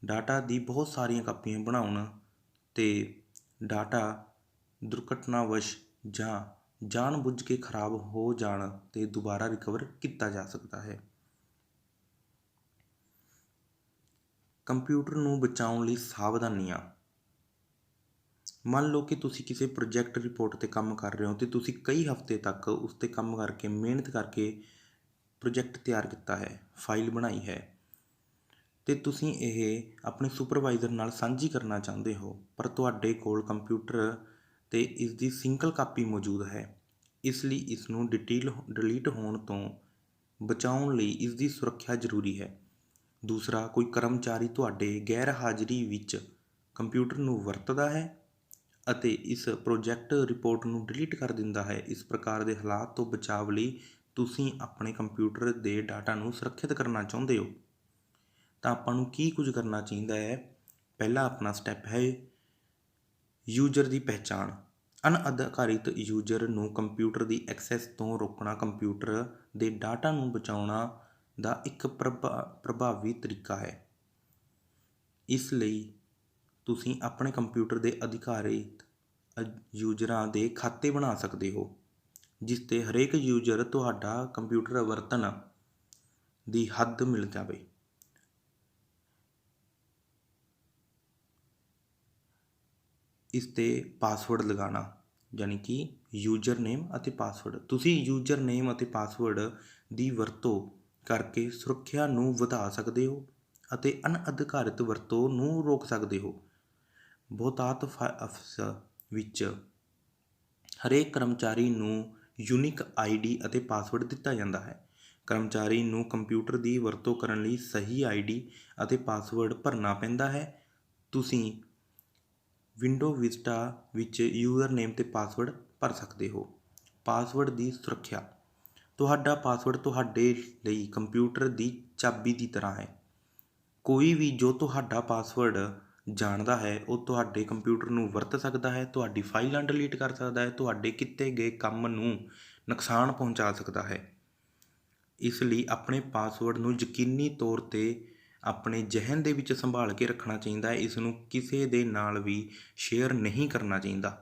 ਡਾਟਾ ਦੀ ਬਹੁਤ ਸਾਰੀਆਂ ਕਾਪੀਆਂ ਬਣਾਉਣ 'ਤੇ ਡਾਟਾ ਦੁਰਘਟਨਾਵਸ਼ ਜਾਂ ਜਾਣ-ਬੁੱਝ ਕੇ ਖਰਾਬ ਹੋ ਜਾਣ 'ਤੇ ਦੁਬਾਰਾ ਰਿਕਵਰ ਕੀਤਾ ਜਾ ਸਕਦਾ ਹੈ। ਕੰਪਿਊਟਰ ਨੂੰ ਬਚਾਉਣ ਲਈ ਸਾਵਧਾਨੀਆਂ। ਮੰਨ ਲਓ ਕਿ ਤੁਸੀਂ ਕਿਸੇ ਪ੍ਰੋਜੈਕਟ ਰਿਪੋਰਟ 'ਤੇ ਕੰਮ ਕਰ ਰਹੇ ਹੋ ਅਤੇ ਤੁਸੀਂ ਕਈ ਹਫ਼ਤੇ ਤੱਕ ਉਸ 'ਤੇ ਕੰਮ ਕਰਕੇ ਮਿਹਨਤ ਕਰਕੇ ਪ੍ਰੋਜੈਕਟ ਤਿਆਰ ਕੀਤਾ ਹੈ, ਫਾਈਲ ਬਣਾਈ ਹੈ ਅਤੇ ਤੁਸੀਂ ਇਹ ਆਪਣੇ ਸੁਪਰਵਾਈਜ਼ਰ ਨਾਲ ਸਾਂਝੀ ਕਰਨਾ ਚਾਹੁੰਦੇ ਹੋ, ਪਰ ਤੁਹਾਡੇ ਕੋਲ ਕੰਪਿਊਟਰ 'ਤੇ ਇਸ ਦੀ ਸਿੰਗਲ ਕਾਪੀ ਮੌਜੂਦ ਹੈ। ਇਸ ਲਈ ਇਸ ਨੂੰ ਡਿਲੀਟ ਹੋਣ ਤੋਂ ਬਚਾਉਣ ਲਈ ਇਸ ਦੀ ਸੁਰੱਖਿਆ ਜ਼ਰੂਰੀ ਹੈ। ਦੂਸਰਾ, ਕੋਈ ਕਰਮਚਾਰੀ ਤੁਹਾਡੇ ਗੈਰ ਹਾਜ਼ਰੀ ਵਿੱਚ ਕੰਪਿਊਟਰ ਨੂੰ ਵਰਤਦਾ ਹੈ ਅਤੇ ਇਸ ਪ੍ਰੋਜੈਕਟ ਰਿਪੋਰਟ ਨੂੰ ਡਿਲੀਟ ਕਰ ਦਿੰਦਾ ਹੈ। ਇਸ ਪ੍ਰਕਾਰ ਦੇ ਹਾਲਾਤ ਤੋਂ ਬਚਾਵ ਲਈ ਤੁਸੀਂ ਆਪਣੇ ਕੰਪਿਊਟਰ ਦੇ ਡਾਟਾ ਨੂੰ ਸੁਰੱਖਿਅਤ ਕਰਨਾ ਚਾਹੁੰਦੇ ਹੋ ਤਾਂ ਆਪਾਂ ਨੂੰ ਕੀ ਕੁਝ ਕਰਨਾ ਚਾਹੀਦਾ ਹੈ। ਪਹਿਲਾ ਆਪਣਾ ਸਟੈਪ ਹੈ ਯੂਜ਼ਰ ਦੀ ਪਹਿਚਾਣ। ਅਣਅਧਿਕਾਰਿਤ ਯੂਜ਼ਰ ਨੂੰ ਕੰਪਿਊਟਰ ਦੀ ਐਕਸੈਸ ਤੋਂ ਰੋਕਣਾ ਕੰਪਿਊਟਰ ਦੇ ਡਾਟਾ ਨੂੰ ਬਚਾਉਣਾ ਦਾ ਇੱਕ ਪ੍ਰਭਾਵੀ ਤਰੀਕਾ ਹੈ। ਇਸ ਲਈ ਤੁਸੀਂ ਆਪਣੇ ਕੰਪਿਊਟਰ ਦੇ ਅਧਿਕਾਰਿਤ ਯੂਜ਼ਰਾਂ ਦੇ ਖਾਤੇ ਬਣਾ ਸਕਦੇ ਹੋ, ਜਿਸ 'ਤੇ ਹਰੇਕ ਯੂਜ਼ਰ ਤੁਹਾਡਾ ਕੰਪਿਊਟਰ ਵਰਤਣ ਦੀ ਹੱਦ ਮਿਲ ਜਾਵੇ। ਇਸ 'ਤੇ ਪਾਸਵਰਡ ਲਗਾਉਣਾ, ਯਾਨੀ ਕਿ ਯੂਜ਼ਰ ਨੇਮ ਅਤੇ ਪਾਸਵਰਡ। ਤੁਸੀਂ ਯੂਜ਼ਰ ਨੇਮ ਅਤੇ ਪਾਸਵਰਡ ਦੀ ਵਰਤੋਂ ਕਰਕੇ ਸੁਰੱਖਿਆ ਨੂੰ ਵਧਾ ਸਕਦੇ ਹੋ ਅਤੇ ਅਣਅਧਿਕਾਰਿਤ ਵਰਤੋਂ ਨੂੰ ਰੋਕ ਸਕਦੇ ਹੋ। ਬਹੁਤਾਤ ਆਫਿਸ ਵਿੱਚ ਹਰੇਕ ਕਰਮਚਾਰੀ ਨੂੰ ਯੂਨੀਕ ID ਅਤੇ ਪਾਸਵਰਡ ਦਿੱਤਾ ਜਾਂਦਾ ਹੈ। ਕਰਮਚਾਰੀ ਨੂੰ ਕੰਪਿਊਟਰ ਦੀ ਵਰਤੋਂ ਕਰਨ ਲਈ ਸਹੀ ID ਅਤੇ ਪਾਸਵਰਡ ਭਰਨਾ ਪੈਂਦਾ ਹੈ। ਤੁਸੀਂ ਵਿੰਡੋ ਵਿਸਟਾ ਵਿੱਚ ਯੂਜ਼ਰ ਨੇਮ ਅਤੇ ਪਾਸਵਰਡ ਭਰ ਸਕਦੇ ਹੋ। ਪਾਸਵਰਡ ਦੀ ਸੁਰੱਖਿਆ। ਤੁਹਾਡਾ ਪਾਸਵਰਡ ਤੁਹਾਡੇ ਲਈ ਕੰਪਿਊਟਰ ਦੀ ਚਾਬੀ ਦੀ ਤਰ੍ਹਾਂ ਹੈ। ਕੋਈ ਵੀ ਜੋ ਤੁਹਾਡਾ ਪਾਸਵਰਡ ਜਾਣਦਾ ਹੈ ਉਹ ਤੁਹਾਡੇ ਕੰਪਿਊਟਰ ਨੂੰ ਵਰਤ ਸਕਦਾ ਹੈ, ਤੁਹਾਡੀ ਫਾਈਲਾਂ ਡਿਲੀਟ ਕਰ ਸਕਦਾ ਹੈ, ਤੁਹਾਡੇ ਕੀਤੇ ਗਏ ਕੰਮ ਨੂੰ ਨੁਕਸਾਨ ਪਹੁੰਚਾ ਸਕਦਾ ਹੈ। ਇਸ ਲਈ ਆਪਣੇ ਪਾਸਵਰਡ ਨੂੰ ਯਕੀਨੀ ਤੌਰ 'ਤੇ ਆਪਣੇ ਜ਼ਿਹਨ ਦੇ ਵਿੱਚ ਸੰਭਾਲ ਕੇ ਰੱਖਣਾ ਚਾਹੀਦਾ ਹੈ। ਇਸ ਨੂੰ ਕਿਸੇ ਦੇ ਨਾਲ ਵੀ ਸ਼ੇਅਰ ਨਹੀਂ ਕਰਨਾ ਚਾਹੀਦਾ।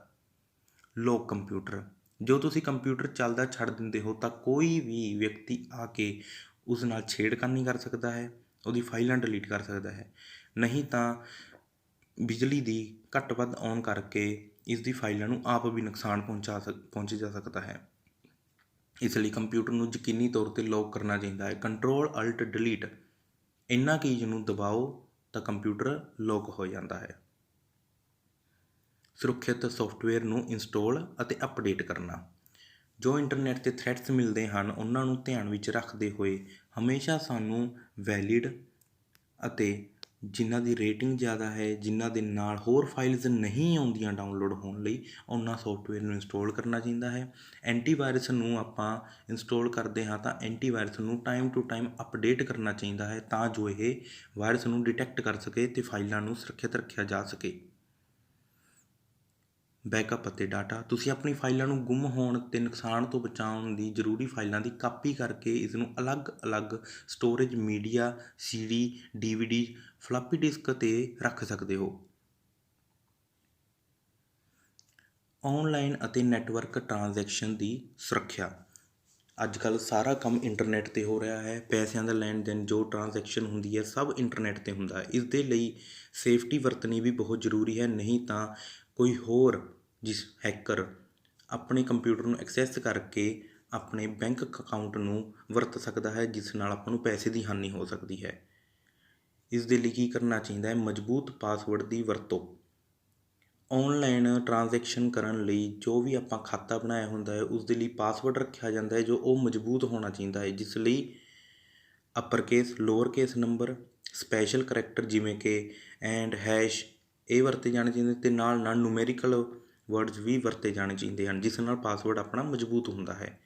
ਲੋਕ ਕੰਪਿਊਟਰ, ਜੋ ਤੁਸੀਂ ਕੰਪਿਊਟਰ ਚੱਲਦਾ ਛੱਡ ਦਿੰਦੇ ਹੋ ਤਾਂ ਕੋਈ ਵੀ ਵਿਅਕਤੀ ਆ ਕੇ ਉਸ ਨਾਲ ਛੇੜਖਾਨੀ ਕਰ ਸਕਦਾ ਹੈ, ਉਹਦੀ ਫਾਈਲਾਂ ਡਿਲੀਟ ਕਰ ਸਕਦਾ ਹੈ। ਨਹੀਂ ਤਾਂ ਬਿਜਲੀ ਦੀ ਘੱਟ ਵੱਧ ਆਉਣ ਕਰਕੇ ਇਸ ਦੀ ਫਾਈਲਾਂ ਨੂੰ ਆਪ ਵੀ ਨੁਕਸਾਨ ਪਹੁੰਚ ਜਾ ਸਕਦਾ ਹੈ। ਇਸ ਲਈ ਕੰਪਿਊਟਰ ਨੂੰ ਯਕੀਨੀ ਤੌਰ 'ਤੇ ਲੌਕ ਕਰਨਾ ਚਾਹੀਦਾ ਹੈ। ਕੰਟਰੋਲ ਅਲਟ ਡਿਲੀਟ, ਇਹਨਾਂ ਕੀਜ਼ ਨੂੰ ਦਬਾਓ ਤਾਂ ਕੰਪਿਊਟਰ ਲੌਕ ਹੋ ਜਾਂਦਾ ਹੈ। ਸੁਰੱਖਿਅਤ ਸੌਫਟਵੇਅਰ ਨੂੰ ਇੰਸਟਾਲ ਅਤੇ ਅਪਡੇਟ ਕਰਨਾ, ਜੋ ਇੰਟਰਨੈੱਟ 'ਤੇ ਥ੍ਰੈਟਸ ਮਿਲਦੇ ਹਨ ਉਹਨਾਂ ਨੂੰ ਧਿਆਨ ਵਿੱਚ ਰੱਖਦੇ ਹੋਏ ਹਮੇਸ਼ਾ ਸਾਨੂੰ ਵੈਲਿਡ ਅਤੇ ਜਿਨ੍ਹਾਂ ਦੀ ਰੇਟਿੰਗ ਜ਼ਿਆਦਾ ਹੈ, ਜਿਨ੍ਹਾਂ ਦੇ ਨਾਲ ਹੋਰ ਫਾਈਲਸ ਨਹੀਂ ਆਉਂਦੀਆਂ ਡਾਊਨਲੋਡ ਹੋਣ ਲਈ, ਉਹਨਾਂ ਸੌਫਟਵੇਅਰ ਨੂੰ ਇੰਸਟਾਲ ਕਰਨਾ ਚਾਹੀਦਾ ਹੈ। ਐਂਟੀਵਾਇਰਸ ਨੂੰ ਆਪਾਂ ਇੰਸਟਾਲ ਕਰਦੇ ਹਾਂ ਤਾਂ ਐਂਟੀਵਾਇਰਸ ਨੂੰ ਟਾਈਮ ਟੂ ਟਾਈਮ ਅਪਡੇਟ ਕਰਨਾ ਚਾਹੀਦਾ ਹੈ ਤਾਂ ਜੋ ਇਹ ਵਾਇਰਸ ਨੂੰ ਡਿਟੈਕਟ ਕਰ ਸਕੇ ਅਤੇ ਫਾਈਲਾਂ ਨੂੰ ਸੁਰੱਖਿਅਤ ਰੱਖਿਆ ਜਾ ਸਕੇ। ਬੈਕਅਪ ਅਤੇ ਡਾਟਾ, ਤੁਸੀਂ ਆਪਣੀ ਫਾਈਲਾਂ ਨੂੰ ਗੁੰਮ ਹੋਣ ਅਤੇ ਨੁਕਸਾਨ ਤੋਂ ਬਚਾਉਣ ਦੀ ਜ਼ਰੂਰੀ ਫਾਈਲਾਂ ਦੀ ਕਾਪੀ ਕਰਕੇ ਇਸ ਨੂੰ ਅਲੱਗ-ਅਲੱਗ storage media, CD, DVD, floppy disk 'ਤੇ ਰੱਖ ਸਕਦੇ ਹੋ। ਔਨਲਾਈਨ ਅਤੇ ਨੈੱਟਵਰਕ ਟ੍ਰਾਂਜੈਕਸ਼ਨ ਦੀ ਸੁਰੱਖਿਆ, ਅੱਜ ਕੱਲ੍ਹ ਸਾਰਾ ਕੰਮ ਇੰਟਰਨੈੱਟ 'ਤੇ ਹੋ ਰਿਹਾ ਹੈ। ਪੈਸਿਆਂ ਦਾ ਲੈਣ ਦੇਣ, ਜੋ ਟ੍ਰਾਂਜੈਕਸ਼ਨ ਹੁੰਦੀ ਹੈ ਸਭ ਇੰਟਰਨੈੱਟ 'ਤੇ ਹੁੰਦਾ ਹੈ। ਇਸ ਦੇ ਲਈ ਸੇਫਟੀ ਵਰਤਣੀ ਵੀ ਬਹੁਤ ਜ਼ਰੂਰੀ ਹੈ, ਨਹੀਂ ਤਾਂ ਕੋਈ ਹੋਰ ਹੈਕਰ ਆਪਣੇ ਕੰਪਿਊਟਰ ਨੂੰ ਐਕਸੈਸ ਕਰਕੇ ਆਪਣੇ ਬੈਂਕ ਅਕਾਊਂਟ ਨੂੰ ਵਰਤ ਸਕਦਾ ਹੈ, ਜਿਸ ਨਾਲ ਆਪਾਂ ਨੂੰ ਪੈਸੇ ਦੀ ਹਾਨੀ ਹੋ ਸਕਦੀ ਹੈ। ਇਸ ਦੇ ਲਈ ਕੀ ਕਰਨਾ ਚਾਹੀਦਾ ਹੈ? ਮਜ਼ਬੂਤ ਪਾਸਵਰਡ ਦੀ ਵਰਤੋਂ। ਔਨਲਾਈਨ ਟ੍ਰਾਂਜੈਕਸ਼ਨ ਕਰਨ ਲਈ ਜੋ ਵੀ ਆਪਾਂ ਖਾਤਾ ਬਣਾਇਆ ਹੁੰਦਾ ਹੈ ਉਸ ਦੇ ਲਈ ਪਾਸਵਰਡ ਰੱਖਿਆ ਜਾਂਦਾ ਹੈ, ਜੋ ਉਹ ਮਜ਼ਬੂਤ ਹੋਣਾ ਚਾਹੀਦਾ ਹੈ, ਜਿਸ ਲਈ upper case, lower case number, special character ਜਿਵੇਂ ਕਿ ਐਂਡ, ਹੈਸ਼ ਇਹ ਵਰਤੇ ਜਾਣੇ ਚਾਹੀਦੇ ਅਤੇ ਨਾਲ ਨਾਲ ਨੂਮੈਰੀਕਲ ਵਰਡਸ ਵੀ ਵਰਤੇ ਜਾਣੇ ਚਾਹੀਦੇ ਹਨ, ਜਿਸ ਨਾਲ ਪਾਸਵਰਡ ਆਪਣਾ ਮਜ਼ਬੂਤ ਹੁੰਦਾ ਹੈ।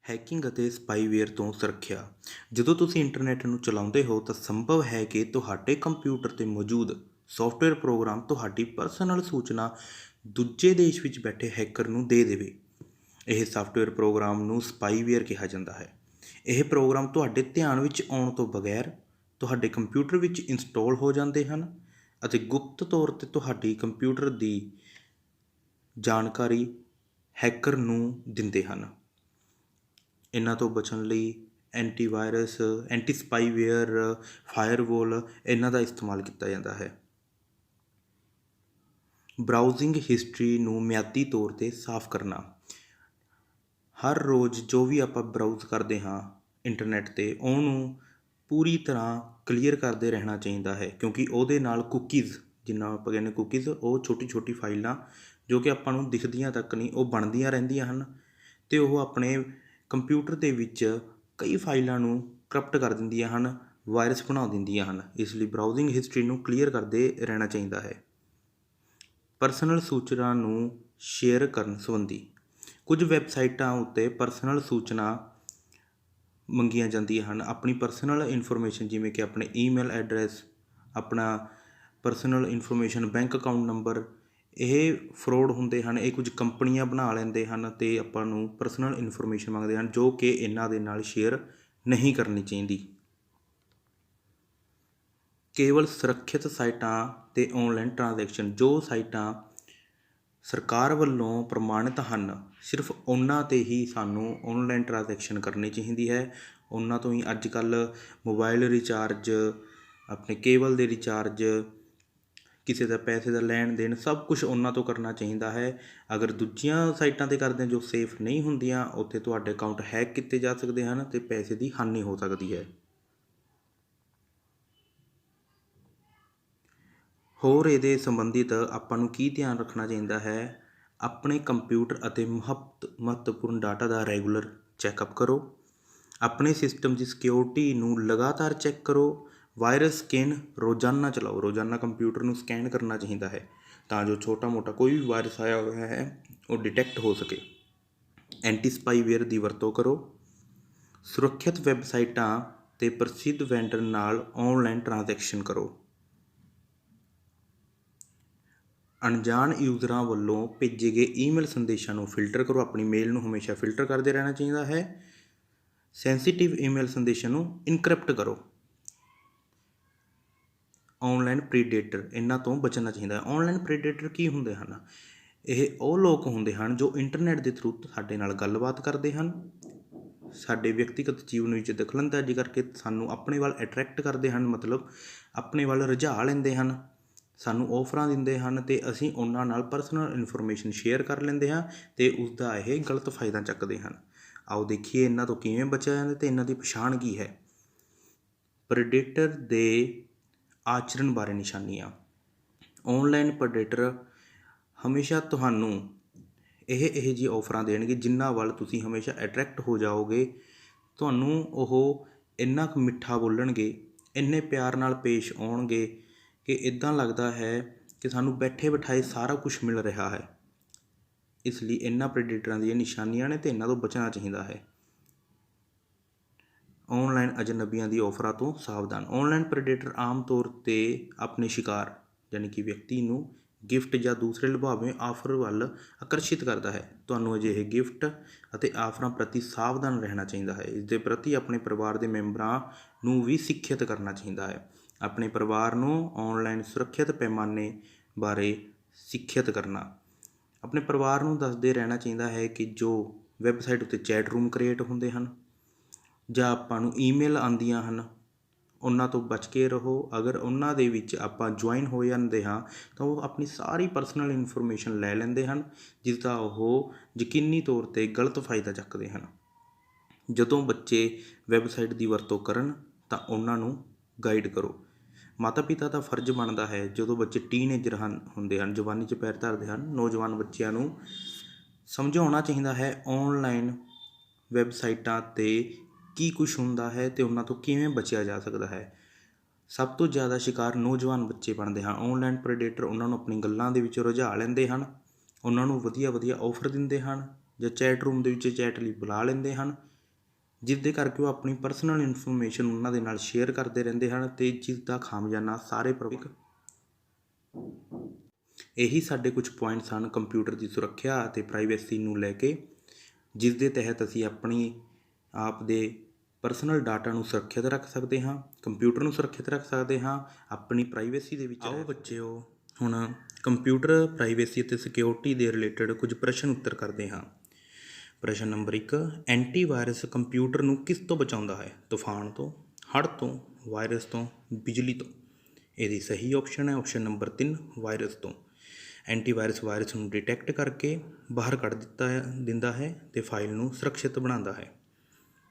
ਹੈਕਿੰਗ ਅਤੇ ਸਪਾਈਵੇਅਰ ਤੋਂ ਸੁਰੱਖਿਆ, ਜਦੋਂ ਤੁਸੀਂ ਇੰਟਰਨੈੱਟ ਨੂੰ ਚਲਾਉਂਦੇ ਹੋ ਤਾਂ ਸੰਭਵ ਹੈ ਕਿ ਤੁਹਾਡੇ ਕੰਪਿਊਟਰ 'ਤੇ ਮੌਜੂਦ ਸੌਫਟਵੇਅਰ ਪ੍ਰੋਗਰਾਮ ਤੁਹਾਡੀ ਪਰਸਨਲ ਸੂਚਨਾ ਦੂਜੇ ਦੇਸ਼ ਵਿੱਚ ਬੈਠੇ ਹੈਕਰ ਨੂੰ ਦੇ ਦੇਵੇ। ਇਹ ਸੌਫਟਵੇਅਰ ਪ੍ਰੋਗਰਾਮ ਨੂੰ ਸਪਾਈਵੇਅਰ ਕਿਹਾ ਜਾਂਦਾ ਹੈ। ਇਹ ਪ੍ਰੋਗਰਾਮ ਤੁਹਾਡੇ ਧਿਆਨ ਵਿੱਚ ਆਉਣ ਤੋਂ ਬਗੈਰ ਤੁਹਾਡੇ ਕੰਪਿਊਟਰ ਵਿੱਚ ਇੰਸਟਾਲ ਹੋ ਜਾਂਦੇ ਹਨ ਅਤੇ ਗੁਪਤ ਤੌਰ 'ਤੇ ਤੁਹਾਡੀ ਕੰਪਿਊਟਰ ਦੀ ਜਾਣਕਾਰੀ ਹੈਕਰ ਨੂੰ ਦਿੰਦੇ ਹਨ। ਇਹਨਾਂ ਤੋਂ ਬਚਣ ਲਈ ਐਂਟੀਵਾਇਰਸ, ਐਂਟੀ ਸਪਾਈਵੇਅਰ, ਫਾਇਰਵੋਲ ਇਹਨਾਂ ਦਾ ਇਸਤੇਮਾਲ ਕੀਤਾ ਜਾਂਦਾ ਹੈ। ਬਰਾਊਜ਼ਿੰਗ ਹਿਸਟਰੀ ਨੂੰ ਮਿਆਦੀ ਤੌਰ 'ਤੇ ਸਾਫ਼ ਕਰਨਾ, ਹਰ ਰੋਜ਼ ਜੋ ਵੀ ਆਪਾਂ ਬਰਾਊਜ਼ ਕਰਦੇ ਹਾਂ ਇੰਟਰਨੈੱਟ 'ਤੇ ਉਹਨੂੰ ਪੂਰੀ ਤਰ੍ਹਾਂ ਕਲੀਅਰ ਕਰਦੇ ਰਹਿਣਾ ਚਾਹੀਦਾ ਹੈ, ਕਿਉਂਕਿ ਉਹਦੇ ਨਾਲ ਕੁਕੀਜ਼, ਜਿੰਨਾ ਆਪਾਂ ਕਹਿੰਦੇ ਕੁਕੀਜ਼, ਉਹ ਛੋਟੀ ਛੋਟੀ ਫਾਈਲਾਂ ਜੋ ਕਿ ਆਪਾਂ ਨੂੰ ਦਿਖਦੀਆਂ ਤੱਕ ਨਹੀਂ, ਉਹ ਬਣਦੀਆਂ ਰਹਿੰਦੀਆਂ ਹਨ ਅਤੇ ਉਹ ਆਪਣੇ ਕੰਪਿਊਟਰ ਦੇ ਵਿੱਚ ਕਈ ਫਾਈਲਾਂ ਨੂੰ ਕਰਪਟ ਕਰ ਦਿੰਦੀਆਂ ਹਨ, ਵਾਇਰਸ ਬਣਾ ਦਿੰਦੀਆਂ ਹਨ। ਇਸ ਲਈ ਬਰਾਊਜ਼ਿੰਗ ਹਿਸਟਰੀ ਨੂੰ ਕਲੀਅਰ ਕਰਦੇ ਰਹਿਣਾ ਚਾਹੀਦਾ ਹੈ। ਪਰਸਨਲ ਸੂਚਨਾ ਨੂੰ ਸ਼ੇਅਰ ਕਰਨ ਸੰਬੰਧੀ, ਕੁਝ ਵੈੱਬਸਾਈਟਾਂ ਉੱਤੇ ਪਰਸਨਲ ਸੂਚਨਾ ਮੰਗੀਆਂ ਜਾਂਦੀਆਂ ਹਨ। ਆਪਣੀ ਪਰਸਨਲ ਇਨਫੋਰਮੇਸ਼ਨ ਜਿਵੇਂ ਕਿ ਆਪਣੇ ਈਮੇਲ ਐਡਰੈਸ, ਆਪਣਾ personal information, bank account number, ਇਹ ਫਰੋਡ ਹੁੰਦੇ ਹਨ। ਇਹ ਕੁਝ ਕੰਪਨੀਆਂ ਬਣਾ ਲੈਂਦੇ ਹਨ ਅਤੇ ਆਪਾਂ ਨੂੰ ਪਰਸਨਲ ਇਨਫੋਰਮੇਸ਼ਨ ਮੰਗਦੇ ਹਨ, ਜੋ ਕਿ ਇਹਨਾਂ ਦੇ ਨਾਲ ਸ਼ੇਅਰ ਨਹੀਂ ਕਰਨੀ ਚਾਹੀਦੀ। ਕੇਵਲ ਸੁਰੱਖਿਅਤ ਸਾਈਟਾਂ 'ਤੇ ਔਨਲਾਈਨ ਟ੍ਰਾਂਜੈਕਸ਼ਨ, ਜੋ ਸਾਈਟਾਂ ਸਰਕਾਰ ਵੱਲੋਂ ਪ੍ਰਮਾਣਿਤ ਹਨ, ਸਿਰਫ ਉਹਨਾਂ 'ਤੇ ਹੀ ਸਾਨੂੰ ਔਨਲਾਈਨ ਟ੍ਰਾਂਜੈਕਸ਼ਨ ਕਰਨੀ ਚਾਹੀਦੀ ਹੈ। ਉਹਨਾਂ ਤੋਂ ਹੀ ਅੱਜ ਕੱਲ੍ਹ ਮੋਬਾਈਲ ਰਿਚਾਰਜ, ਆਪਣੇ ਕੇਬਲ ਦੇ ਰਿਚਾਰਜ, ਕਿਸੇ ਦਾ ਪੈਸੇ ਦਾ ਲੈਣ ਦੇਣ, ਸਭ ਕੁਛ ਉਹਨਾਂ ਤੋਂ ਕਰਨਾ ਚਾਹੀਦਾ ਹੈ। ਅਗਰ ਦੂਜੀਆਂ ਸਾਈਟਾਂ 'ਤੇ ਕਰਦੇ ਜੋ ਸੇਫ ਨਹੀਂ ਹੁੰਦੀਆਂ, ਉੱਥੇ ਤੁਹਾਡੇ ਅਕਾਊਂਟ ਹੈਕ ਕੀਤੇ ਜਾ ਸਕਦੇ ਹਨ ਅਤੇ ਪੈਸੇ ਦੀ ਹਾਨੀ ਹੋ ਸਕਦੀ ਹੈ। ਹੋਰ ਇਹਦੇ ਸੰਬੰਧਿਤ ਆਪਾਂ ਨੂੰ ਕੀ ਧਿਆਨ ਰੱਖਣਾ ਚਾਹੀਦਾ ਹੈ? ਆਪਣੇ ਕੰਪਿਊਟਰ ਅਤੇ ਮਹੱਤਵਪੂਰਨ ਡਾਟਾ ਦਾ ਰੈਗੂਲਰ ਚੈੱਕਅਪ ਕਰੋ। ਆਪਣੇ ਸਿਸਟਮ ਦੀ ਸਿਕਿਉਰਿਟੀ ਨੂੰ ਲਗਾਤਾਰ ਚੈੱਕ ਕਰੋ। ਵਾਇਰਸ ਸਕੈਨ ਰੋਜ਼ਾਨਾ ਚਲਾਓ, ਰੋਜ਼ਾਨਾ ਕੰਪਿਊਟਰ ਨੂੰ ਸਕੈਨ ਕਰਨਾ ਚਾਹੀਦਾ ਹੈ ਤਾਂ ਜੋ ਛੋਟਾ ਮੋਟਾ ਕੋਈ ਵੀ ਵਾਇਰਸ ਆਇਆ ਹੋਇਆ ਹੈ ਉਹ ਡਿਟੈਕਟ ਹੋ ਸਕੇ। ਐਂਟੀ ਸਪਾਈਵੇਅਰ ਦੀ ਵਰਤੋਂ ਕਰੋ। ਸੁਰੱਖਿਅਤ ਵੈੱਬਸਾਈਟਾਂ 'ਤੇ ਪ੍ਰਸਿੱਧ ਵੈਂਡਰ ਨਾਲ ਔਨਲਾਈਨ ਟ੍ਰਾਂਜੈਕਸ਼ਨ ਕਰੋ। ਅਣਜਾਣ ਯੂਜ਼ਰਾਂ ਵੱਲੋਂ ਭੇਜੇ ਗਏ ਈਮੇਲ ਸੰਦੇਸ਼ਾਂ ਨੂੰ ਫਿਲਟਰ ਕਰੋ। ਆਪਣੀ ਮੇਲ ਨੂੰ ਹਮੇਸ਼ਾ ਫਿਲਟਰ ਕਰਦੇ ਰਹਿਣਾ ਚਾਹੀਦਾ ਹੈ। ਸੈਂਸੀਟਿਵ ਈਮੇਲ ਸੰਦੇਸ਼ਾਂ ਨੂੰ ਇਨਕ੍ਰਿਪਟ ਕਰੋ। ਔਨਲਾਈਨ ਪ੍ਰੀਡੇਟਰ, ਇਹਨਾਂ ਤੋਂ ਬਚਣਾ ਚਾਹੀਦਾ ਹੈ। ਔਨਲਾਈਨ ਪ੍ਰੀਡੇਟਰ ਕੀ ਹੁੰਦੇ ਹਨ? ਇਹ ਉਹ ਲੋਕ ਹੁੰਦੇ ਹਨ ਜੋ ਇੰਟਰਨੈਟ ਦੇ ਥਰੂ ਸਾਡੇ ਨਾਲ ਗੱਲਬਾਤ ਕਰਦੇ ਹਨ, ਸਾਡੇ ਵਿਅਕਤੀਗਤ ਜੀਵਨ ਵਿੱਚ ਦਖਲਅੰਦਾਜ਼ੀ ਕਰਕੇ ਸਾਨੂੰ ਆਪਣੇ ਵੱਲ ਅਟਰੈਕਟ ਕਰਦੇ ਹਨ, ਮਤਲਬ ਆਪਣੇ ਵੱਲ ਰੁਝਾ ਲੈਂਦੇ ਹਨ, ਸਾਨੂੰ ਆਫਰਾਂ ਦਿੰਦੇ ਹਨ ਅਤੇ ਅਸੀਂ ਉਹਨਾਂ ਨਾਲ ਪਰਸਨਲ ਇਨਫੋਰਮੇਸ਼ਨ ਸ਼ੇਅਰ ਕਰ ਲੈਂਦੇ ਹਾਂ ਅਤੇ ਉਸਦਾ ਇਹ ਗਲਤ ਫਾਇਦਾ ਚੱਕਦੇ ਹਨ। ਆਓ ਦੇਖੀਏ ਇਹਨਾਂ ਤੋਂ ਕਿਵੇਂ ਬਚਿਆ ਜਾਂਦਾ ਅਤੇ ਇਹਨਾਂ ਦੀ ਪਛਾਣ ਕੀ ਹੈ। ਪ੍ਰੈਡੇਟਰ ਦੇ ਆਚਰਣ ਬਾਰੇ ਨਿਸ਼ਾਨੀਆਂ। ਔਨਲਾਈਨ ਪ੍ਰੈਡੇਟਰ ਹਮੇਸ਼ਾ ਤੁਹਾਨੂੰ ਇਹੋ ਜਿਹੀ ਆਫਰਾਂ ਦੇਣਗੇ ਜਿਨ੍ਹਾਂ ਵੱਲ ਤੁਸੀਂ ਹਮੇਸ਼ਾ ਅਟਰੈਕਟ ਹੋ ਜਾਓਗੇ। ਤੁਹਾਨੂੰ ਉਹ ਇੰਨਾ ਕੁ ਮਿੱਠਾ ਬੋਲਣਗੇ, ਇੰਨੇ ਪਿਆਰ ਨਾਲ ਪੇਸ਼ ਆਉਣਗੇ ਕਿ ਇੱਦਾਂ ਲੱਗਦਾ ਹੈ ਕਿ ਸਾਨੂੰ ਬੈਠੇ ਬਿਠਾਏ ਸਾਰਾ ਕੁਛ ਮਿਲ ਰਿਹਾ ਹੈ। ਇਸ ਲਈ ਇਹਨਾਂ ਪ੍ਰੈਡੇਟਰਾਂ ਦੀਆਂ ਨਿਸ਼ਾਨੀਆਂ ਨੇ ਅਤੇ ਇਹਨਾਂ ਤੋਂ ਬਚਣਾ ਚਾਹੀਦਾ ਹੈ। ਔਨਲਾਈਨ ਅਜਨਬੀਆਂ ਦੀ ਆਫਰਾਂ ਤੋਂ ਸਾਵਧਾਨ। ਔਨਲਾਈਨ ਪ੍ਰੈਡੇਟਰ ਆਮ ਤੌਰ 'ਤੇ ਆਪਣੇ ਸ਼ਿਕਾਰ ਯਾਨੀ ਕਿ ਵਿਅਕਤੀ ਨੂੰ ਗਿਫਟ ਜਾਂ ਦੂਸਰੇ ਲੁਭਾਵੇਂ ਆਫਰ ਵੱਲ ਆਕਰਸ਼ਿਤ ਕਰਦਾ ਹੈ। ਤੁਹਾਨੂੰ ਅਜਿਹੇ ਗਿਫਟ ਅਤੇ ਆਫਰਾਂ ਪ੍ਰਤੀ ਸਾਵਧਾਨ ਰਹਿਣਾ ਚਾਹੀਦਾ ਹੈ। ਇਸ ਦੇ ਪ੍ਰਤੀ ਆਪਣੇ ਪਰਿਵਾਰ ਦੇ ਮੈਂਬਰਾਂ ਨੂੰ ਵੀ ਸਿੱਖਿਅਤ ਕਰਨਾ ਚਾਹੀਦਾ ਹੈ। ਆਪਣੇ ਪਰਿਵਾਰ ਨੂੰ ਔਨਲਾਈਨ ਸੁਰੱਖਿਅਤ ਪੈਮਾਨੇ ਬਾਰੇ ਸਿੱਖਿਅਤ ਕਰਨਾ। ਆਪਣੇ ਪਰਿਵਾਰ ਨੂੰ ਦੱਸਦੇ ਰਹਿਣਾ ਚਾਹੀਦਾ ਹੈ ਕਿ ਜੋ ਵੈਬਸਾਈਟ ਉੱਤੇ ਚੈਟ ਰੂਮ ਕ੍ਰੀਏਟ ਹੁੰਦੇ ਹਨ ਜਾਂ ਆਪਾਂ ਨੂੰ ਈਮੇਲ ਆਉਂਦੀਆਂ ਹਨ, ਉਹਨਾਂ ਤੋਂ ਬਚ ਕੇ ਰਹੋ। ਅਗਰ ਉਹਨਾਂ ਦੇ ਵਿੱਚ ਆਪਾਂ ਜੁਆਇਨ ਹੋ ਜਾਂਦੇ ਹਾਂ ਤਾਂ ਉਹ ਆਪਣੀ ਸਾਰੀ ਪਰਸਨਲ ਇਨਫੋਰਮੇਸ਼ਨ ਲੈ ਲੈਂਦੇ ਹਨ, ਜਿਸ ਦਾ ਉਹ ਯਕੀਨੀ ਤੌਰ 'ਤੇ ਗਲਤ ਫਾਇਦਾ ਚੱਕਦੇ ਹਨ। ਜਦੋਂ ਬੱਚੇ ਵੈਬਸਾਈਟ ਦੀ ਵਰਤੋਂ ਕਰਨ ਤਾਂ ਉਹਨਾਂ ਨੂੰ ਗਾਈਡ ਕਰੋ। ਮਾਤਾ ਪਿਤਾ ਦਾ ਫਰਜ਼ ਬਣਦਾ ਹੈ ਜਦੋਂ ਬੱਚੇ ਟੀਨਏਜਰ ਹੁੰਦੇ ਹਨ, ਜਵਾਨੀ 'ਚ ਪੈਰ ਧਰਦੇ ਹਨ, ਨੌਜਵਾਨ ਬੱਚਿਆਂ ਨੂੰ ਸਮਝਾਉਣਾ ਚਾਹੀਦਾ ਹੈ ਔਨਲਾਈਨ ਵੈਬਸਾਈਟਾਂ 'ਤੇ ਕੀ ਕੁਛ ਹੁੰਦਾ ਹੈ ਅਤੇ ਉਹਨਾਂ ਤੋਂ ਕਿਵੇਂ ਬਚਿਆ ਜਾ ਸਕਦਾ ਹੈ। ਸਭ ਤੋਂ ਜ਼ਿਆਦਾ ਸ਼ਿਕਾਰ ਨੌਜਵਾਨ ਬੱਚੇ ਬਣਦੇ ਹਨ। ਔਨਲਾਈਨ ਪ੍ਰੈਡੇਟਰ ਉਹਨਾਂ ਨੂੰ ਆਪਣੀ ਗੱਲਾਂ ਦੇ ਵਿੱਚ ਰੁਝਾ ਲੈਂਦੇ ਹਨ, ਉਹਨਾਂ ਨੂੰ ਵਧੀਆ ਆਫਰ ਦਿੰਦੇ ਹਨ ਜਾਂ ਚੈਟ ਰੂਮ ਦੇ ਵਿੱਚ ਚੈਟ ਲਈ ਬੁਲਾ ਲੈਂਦੇ ਹਨ, ਜਿਸ ਦੇ ਕਰਕੇ ਉਹ ਆਪਣੀ ਪਰਸਨਲ ਇਨਫੋਰਮੇਸ਼ਨ ਉਹਨਾਂ ਦੇ ਨਾਲ ਸ਼ੇਅਰ ਕਰਦੇ ਰਹਿੰਦੇ ਹਨ ਅਤੇ ਜਿਸ ਦਾ ਖਾਮਿਆਜ਼ਾ ਸਾਰੇ ਇਹੀ ਸਾਡੇ ਕੁਝ ਪੁਆਇੰਟਸ ਹਨ ਕੰਪਿਊਟਰ ਦੀ ਸੁਰੱਖਿਆ ਅਤੇ ਪ੍ਰਾਈਵੇਸੀ ਨੂੰ ਲੈ ਕੇ, ਜਿਸ ਦੇ ਤਹਿਤ ਅਸੀਂ ਆਪਣੀ ਆਪ ਦੇ ਪਰਸਨਲ ਡਾਟਾ ਨੂੰ ਸੁਰੱਖਿਅਤ ਰੱਖ ਸਕਦੇ ਹਾਂ, ਕੰਪਿਊਟਰ ਨੂੰ ਸੁਰੱਖਿਅਤ ਰੱਖ ਸਕਦੇ ਹਾਂ, ਆਪਣੀ ਪ੍ਰਾਈਵੇਸੀ ਦੇ ਵਿੱਚ। ਆਓ ਬੱਚਿਓ ਹੁਣ ਕੰਪਿਊਟਰ ਪ੍ਰਾਈਵੇਸੀ ਅਤੇ ਸਿਕਿਉਰਿਟੀ ਦੇ ਰਿਲੇਟਡ ਕੁਝ ਪ੍ਰਸ਼ਨ ਉੱਤਰ ਕਰਦੇ ਹਾਂ। ਪ੍ਰਸ਼ਨ ਨੰਬਰ 1, ਐਂਟੀਵਾਇਰਸ ਕੰਪਿਊਟਰ ਨੂੰ ਕਿਸ ਤੋਂ ਬਚਾਉਂਦਾ ਹੈ? ਤੂਫਾਨ ਤੋਂ, ਹੜ੍ਹ ਤੋਂ, ਵਾਇਰਸ ਤੋਂ, ਬਿਜਲੀ ਤੋਂ। ਇਹਦੀ ਸਹੀ ਆਪਸ਼ਨ ਹੈ ਆਪਸ਼ਨ ਨੰਬਰ 3, ਵਾਇਰਸ ਤੋਂ। ਐਂਟੀਵਾਇਰਸ ਵਾਇਰਸ ਨੂੰ ਡਿਟੈਕਟ ਕਰਕੇ ਬਾਹਰ ਕੱਢ ਦਿੰਦਾ ਹੈ ਅਤੇ ਫਾਈਲ ਨੂੰ ਸੁਰੱਖਿਅਤ ਬਣਾਉਂਦਾ ਹੈ।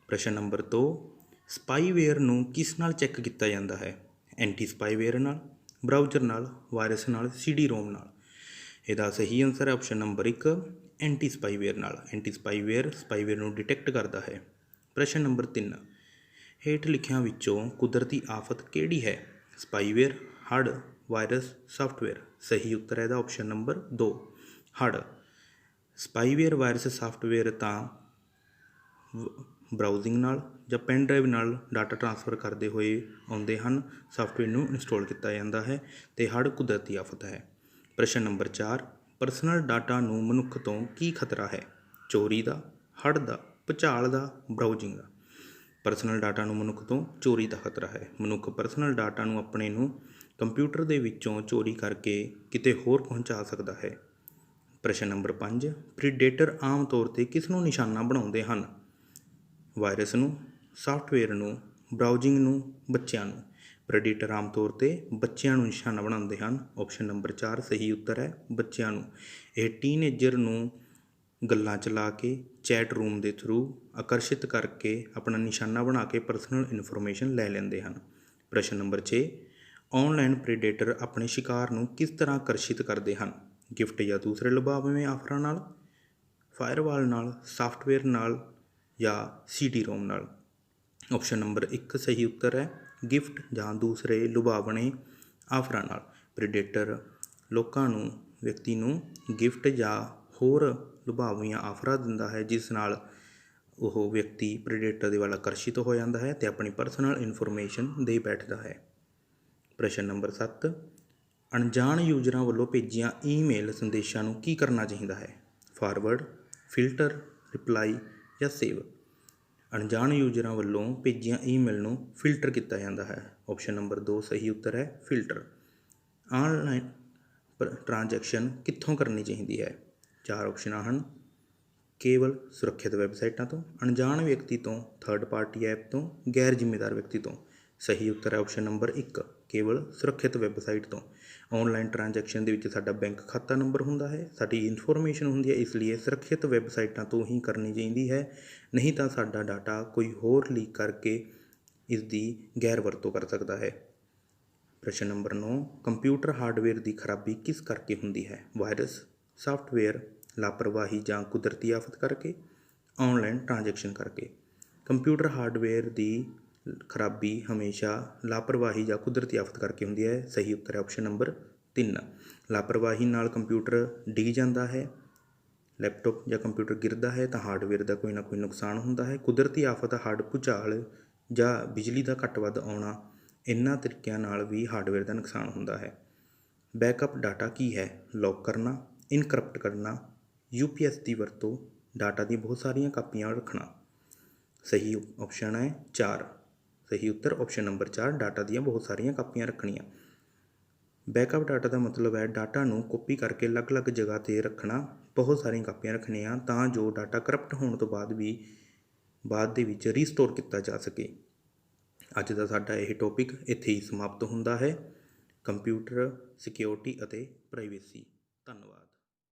ਪ੍ਰਸ਼ਨ ਨੰਬਰ 2, ਸਪਾਈਵੇਅਰ ਨੂੰ ਕਿਸ ਨਾਲ ਚੈੱਕ ਕੀਤਾ ਜਾਂਦਾ ਹੈ? ਐਂਟੀ ਸਪਾਈਵੇਅਰ ਨਾਲ, ਬਰਾਊਜ਼ਰ ਨਾਲ, ਵਾਇਰਸ ਨਾਲ, CD-ROM ਨਾਲ। ਇਹਦਾ ਸਹੀ ਆਨਸਰ ਹੈ ਆਪਸ਼ਨ ਨੰਬਰ 1, ਐਂਟੀ ਸਪਾਈਵੇਅਰ ਨਾਲ। ਐਂਟੀ ਸਪਾਈਵੇਅਰ ਨੂੰ ਡਿਟੈਕਟ ਕਰਦਾ ਹੈ। ਪ੍ਰਸ਼ਨ ਨੰਬਰ 3, ਹੇਠ ਲਿਖਿਆਂ ਵਿੱਚੋਂ ਕੁਦਰਤੀ ਆਫਤ ਕਿਹੜੀ ਹੈ? ਸਪਾਈਵੇਅਰ, ਹੜ੍ਹ, ਵਾਇਰਸ, ਸਾਫਟਵੇਅਰ। ਸਹੀ ਉੱਤਰ ਹੈ ਇਹਦਾ ਆਪਸ਼ਨ ਨੰਬਰ 2, ਹੜ੍ਹ। ਸਪਾਈਵੇਅਰ ਵਾਇਰਸ ਸਾਫਟਵੇਅਰ ਤਾਂ ਬਰਾਊਜ਼ਿੰਗ ਨਾਲ ਜਾਂ ਪੈਨ ਡਰਾਈਵ ਨਾਲ ਡਾਟਾ ਟਰਾਂਸਫਰ ਕਰਦੇ ਹੋਏ ਆਉਂਦੇ ਹਨ, ਸਾਫਟਵੇਅਰ ਨੂੰ ਇੰਸਟਾਲ ਕੀਤਾ ਜਾਂਦਾ ਹੈ ਅਤੇ ਹੜ੍ਹ ਕੁਦਰਤੀ ਆਫਤ ਹੈ। ਪ੍ਰਸ਼ਨ ਨੰਬਰ 4, ਪਰਸਨਲ ਡਾਟਾ ਨੂੰ ਮਨੁੱਖ ਤੋਂ ਕੀ ਖਤਰਾ ਹੈ? ਚੋਰੀ ਦਾ, ਹੜ੍ਹ ਦਾ, ਭੂਚਾਲ ਦਾ, ਬਰਾਊਜ਼ਿੰਗ ਦਾ। ਪਰਸਨਲ ਡਾਟਾ ਨੂੰ ਮਨੁੱਖ ਤੋਂ ਚੋਰੀ ਦਾ ਖਤਰਾ ਹੈ। ਮਨੁੱਖ ਪਰਸਨਲ ਡਾਟਾ ਨੂੰ ਆਪਣੇ ਨੂੰ ਕੰਪਿਊਟਰ ਦੇ ਵਿੱਚੋਂ ਚੋਰੀ ਕਰਕੇ ਕਿਤੇ ਹੋਰ ਪਹੁੰਚਾ ਸਕਦਾ ਹੈ। ਪ੍ਰਸ਼ਨ ਨੰਬਰ 5, ਪ੍ਰੀਡੇਟਰ ਆਮ ਤੌਰ 'ਤੇ ਕਿਸ ਨੂੰ ਨਿਸ਼ਾਨਾ ਬਣਾਉਂਦੇ ਹਨ? ਵਾਇਰਸ ਨੂੰ, ਸਾਫਟਵੇਅਰ ਨੂੰ, ਬਰਾਊਜ਼ਿੰਗ ਨੂੰ, ਬੱਚਿਆਂ ਨੂੰ। ਪ੍ਰੈਡੇਟਰ ਆਮ ਤੌਰ 'ਤੇ ਬੱਚਿਆਂ ਨੂੰ ਨਿਸ਼ਾਨਾ ਬਣਾਉਂਦੇ ਹਨ। ਆਪਸ਼ਨ ਨੰਬਰ 4 ਸਹੀ ਉੱਤਰ ਹੈ ਬੱਚਿਆਂ ਨੂੰ। ਇਹ ਟੀਨਏਜਰ ਨੂੰ ਗੱਲਾਂ ਚਲਾ ਕੇ, ਚੈਟ ਰੂਮ ਦੇ ਥਰੂ ਆਕਰਸ਼ਿਤ ਕਰਕੇ ਆਪਣਾ ਨਿਸ਼ਾਨਾ ਬਣਾ ਕੇ ਪਰਸਨਲ ਇਨਫੋਰਮੇਸ਼ਨ ਲੈ ਲੈਂਦੇ ਹਨ। ਪ੍ਰਸ਼ਨ ਨੰਬਰ 6, ਔਨਲਾਈਨ ਪ੍ਰੈਡੇਟਰ ਆਪਣੇ ਸ਼ਿਕਾਰ ਨੂੰ ਕਿਸ ਤਰ੍ਹਾਂ ਆਕਰਸ਼ਿਤ ਕਰਦੇ ਹਨ? ਗਿਫਟ ਜਾਂ ਦੂਸਰੇ ਲੁਭਾਵਵੇਂ ਆਫਰਾਂ ਨਾਲ, ਫਾਇਰਵਾਲ ਨਾਲ, ਸਾਫਟਵੇਅਰ ਨਾਲ ਜਾਂ CD-ROM ਨਾਲ। ਆਪਸ਼ਨ ਨੰਬਰ 1 ਸਹੀ ਉੱਤਰ ਹੈ ਗਿਫਟ ਜਾਂ ਦੂਸਰੇ ਲੁਭਾਵਣੇ ਆਫਰਾਂ ਨਾਲ। ਪ੍ਰੈਡੇਟਰ ਲੋਕਾਂ ਨੂੰ, ਵਿਅਕਤੀ ਨੂੰ ਗਿਫਟ ਜਾਂ ਹੋਰ ਲੁਭਾਵਣੀਆਂ ਆਫਰਾਂ ਦਿੰਦਾ ਹੈ, ਜਿਸ ਨਾਲ ਉਹ ਵਿਅਕਤੀ ਪ੍ਰੈਡੇਟਰ ਦੇ ਵੱਲ ਆਕਰਸ਼ਿਤ ਹੋ ਜਾਂਦਾ ਹੈ ਅਤੇ ਆਪਣੀ ਪਰਸਨਲ ਇਨਫੋਰਮੇਸ਼ਨ ਦੇ ਬੈਠਦਾ ਹੈ। ਪ੍ਰਸ਼ਨ ਨੰਬਰ 7, ਅਣਜਾਣ ਯੂਜ਼ਰਾਂ ਵੱਲੋਂ ਭੇਜੀਆਂ ਈਮੇਲ ਸੰਦੇਸ਼ਾਂ ਨੂੰ ਕੀ ਕਰਨਾ ਚਾਹੀਦਾ ਹੈ? ਫਾਰਵਰਡ, ਫਿਲਟਰ, ਰਿਪਲਾਈ ਜਾਂ ਸੇਵ। ਅਣਜਾਣ ਯੂਜ਼ਰਾਂ ਵੱਲੋਂ ਭੇਜੀਆਂ ਈਮੇਲ ਨੂੰ ਫਿਲਟਰ ਕੀਤਾ ਜਾਂਦਾ ਹੈ। ਆਪਸ਼ਨ ਨੰਬਰ 2 ਸਹੀ ਉੱਤਰ ਹੈ ਫਿਲਟਰ। ਆਨਲਾਈਨ ਟ੍ਰਾਂਜੈਕਸ਼ਨ ਕਿੱਥੋਂ ਕਰਨੀ ਚਾਹੀਦੀ ਹੈ? 4 ਆਪਸ਼ਨਾਂ ਹਨ। ਕੇਵਲ ਸੁਰੱਖਿਅਤ ਵੈਬਸਾਈਟਾਂ ਤੋਂ, ਅਣਜਾਣ ਵਿਅਕਤੀ ਤੋਂ, ਥਰਡ ਪਾਰਟੀ ਐਪ ਤੋਂ, ਗੈਰ ਜ਼ਿੰਮੇਦਾਰ ਵਿਅਕਤੀ ਤੋਂ। ਸਹੀ ਉੱਤਰ ਹੈ ਆਪਸ਼ਨ ਨੰਬਰ 1 ਕੇਵਲ ਸੁਰੱਖਿਅਤ ਵੈਬਸਾਈਟ ਤੋਂ। ਔਨਲਾਈਨ ਟ੍ਰਾਂਜੈਕਸ਼ਨ ਦੇ ਵਿੱਚ ਸਾਡਾ ਬੈਂਕ ਖਾਤਾ ਨੰਬਰ ਹੁੰਦਾ ਹੈ, ਸਾਡੀ ਇਨਫੋਰਮੇਸ਼ਨ ਹੁੰਦੀ ਹੈ, ਇਸ ਲਈ ਸੁਰੱਖਿਅਤ ਵੈਬਸਾਈਟਾਂ ਤੋਂ ਹੀ ਕਰਨੀ ਚਾਹੀਦੀ ਹੈ, ਨਹੀਂ ਤਾਂ ਸਾਡਾ ਡਾਟਾ ਕੋਈ ਹੋਰ ਲੀਕ ਕਰਕੇ ਇਸ ਦੀ ਗੈਰ ਵਰਤੋਂ ਕਰ ਸਕਦਾ ਹੈ। ਪ੍ਰਸ਼ਨ ਨੰਬਰ 9 ਕੰਪਿਊਟਰ ਹਾਰਡਵੇਅਰ ਦੀ ਖਰਾਬੀ ਕਿਸ ਕਰਕੇ ਹੁੰਦੀ ਹੈ? ਵਾਇਰਸ, ਸਾਫਟਵੇਅਰ, ਲਾਪਰਵਾਹੀ ਜਾਂ ਕੁਦਰਤੀ ਆਫਤ ਕਰਕੇ, ਔਨਲਾਈਨ ਟ੍ਰਾਂਜੈਕਸ਼ਨ ਕਰਕੇ। ਕੰਪਿਊਟਰ ਹਾਰਡਵੇਅਰ ਦੀ ਖਰਾਬੀ ਹਮੇਸ਼ਾ ਲਾਪਰਵਾਹੀ ਜਾਂ ਕੁਦਰਤੀ ਆਫਤ ਕਰਕੇ ਹੁੰਦੀ ਹੈ। ਸਹੀ ਉੱਤਰ ਹੈ ਆਪਸ਼ਨ ਨੰਬਰ 3। ਲਾਪਰਵਾਹੀ ਨਾਲ ਕੰਪਿਊਟਰ ਡਿੱਗ ਜਾਂਦਾ ਹੈ, ਲੈਪਟਾਪ ਜਾਂ ਕੰਪਿਊਟਰ ਗਿਰਦਾ ਹੈ ਤਾਂ ਹਾਰਡਵੇਅਰ ਦਾ ਕੋਈ ਨਾ ਕੋਈ ਨੁਕਸਾਨ ਹੁੰਦਾ ਹੈ। ਕੁਦਰਤੀ ਆਫਤ, ਹੜ੍ਹ, ਭੂਚਾਲ ਜਾਂ ਬਿਜਲੀ ਦਾ ਘੱਟ ਵੱਧ ਆਉਣਾ, ਇਹਨਾਂ ਤਰੀਕਿਆਂ ਨਾਲ ਵੀ ਹਾਰਡਵੇਅਰ ਦਾ ਨੁਕਸਾਨ ਹੁੰਦਾ ਹੈ। ਬੈਕਅਪ ਡਾਟਾ ਕੀ ਹੈ? ਲੌਕ ਕਰਨਾ, ਇਨਕ੍ਰਿਪਟ ਕਰਨਾ, UPS ਦੀ ਵਰਤੋਂ, ਡਾਟਾ ਦੀਆਂ ਬਹੁਤ ਸਾਰੀਆਂ ਕਾਪੀਆਂ ਰੱਖਣਾ। ਸਹੀ ਆਪਸ਼ਨ ਹੈ 4। ਸਹੀ ਉੱਤਰ ਆਪਸ਼ਨ ਨੰਬਰ 4 ਡਾਟਾ ਦੀਆਂ ਬਹੁਤ ਸਾਰੀਆਂ ਕਾਪੀਆਂ ਰੱਖਣੀਆਂ। ਬੈਕਅਪ ਡਾਟਾ ਦਾ ਮਤਲਬ ਹੈ ਡਾਟਾ ਨੂੰ ਕਾਪੀ ਕਰਕੇ ਅਲੱਗ-ਅਲੱਗ ਜਗ੍ਹਾ 'ਤੇ ਰੱਖਣਾ, ਬਹੁਤ ਸਾਰੀਆਂ ਕਾਪੀਆਂ ਰੱਖਣੀਆਂ ਤਾਂ ਜੋ ਡਾਟਾ ਕਰਪਟ ਹੋਣ ਤੋਂ ਬਾਅਦ ਵੀ ਬਾਅਦ ਦੇ ਵਿੱਚ ਰੀਸਟੋਰ ਕੀਤਾ ਜਾ ਸਕੇ। ਅੱਜ ਦਾ ਸਾਡਾ ਇਹ ਟੌਪਿਕ ਇੱਥੇ ਹੀ ਸਮਾਪਤ ਹੁੰਦਾ ਹੈ। ਕੰਪਿਊਟਰ ਸਿਕਿਉਰਿਟੀ ਅਤੇ ਪ੍ਰਾਈਵੇਸੀ। ਧੰਨਵਾਦ।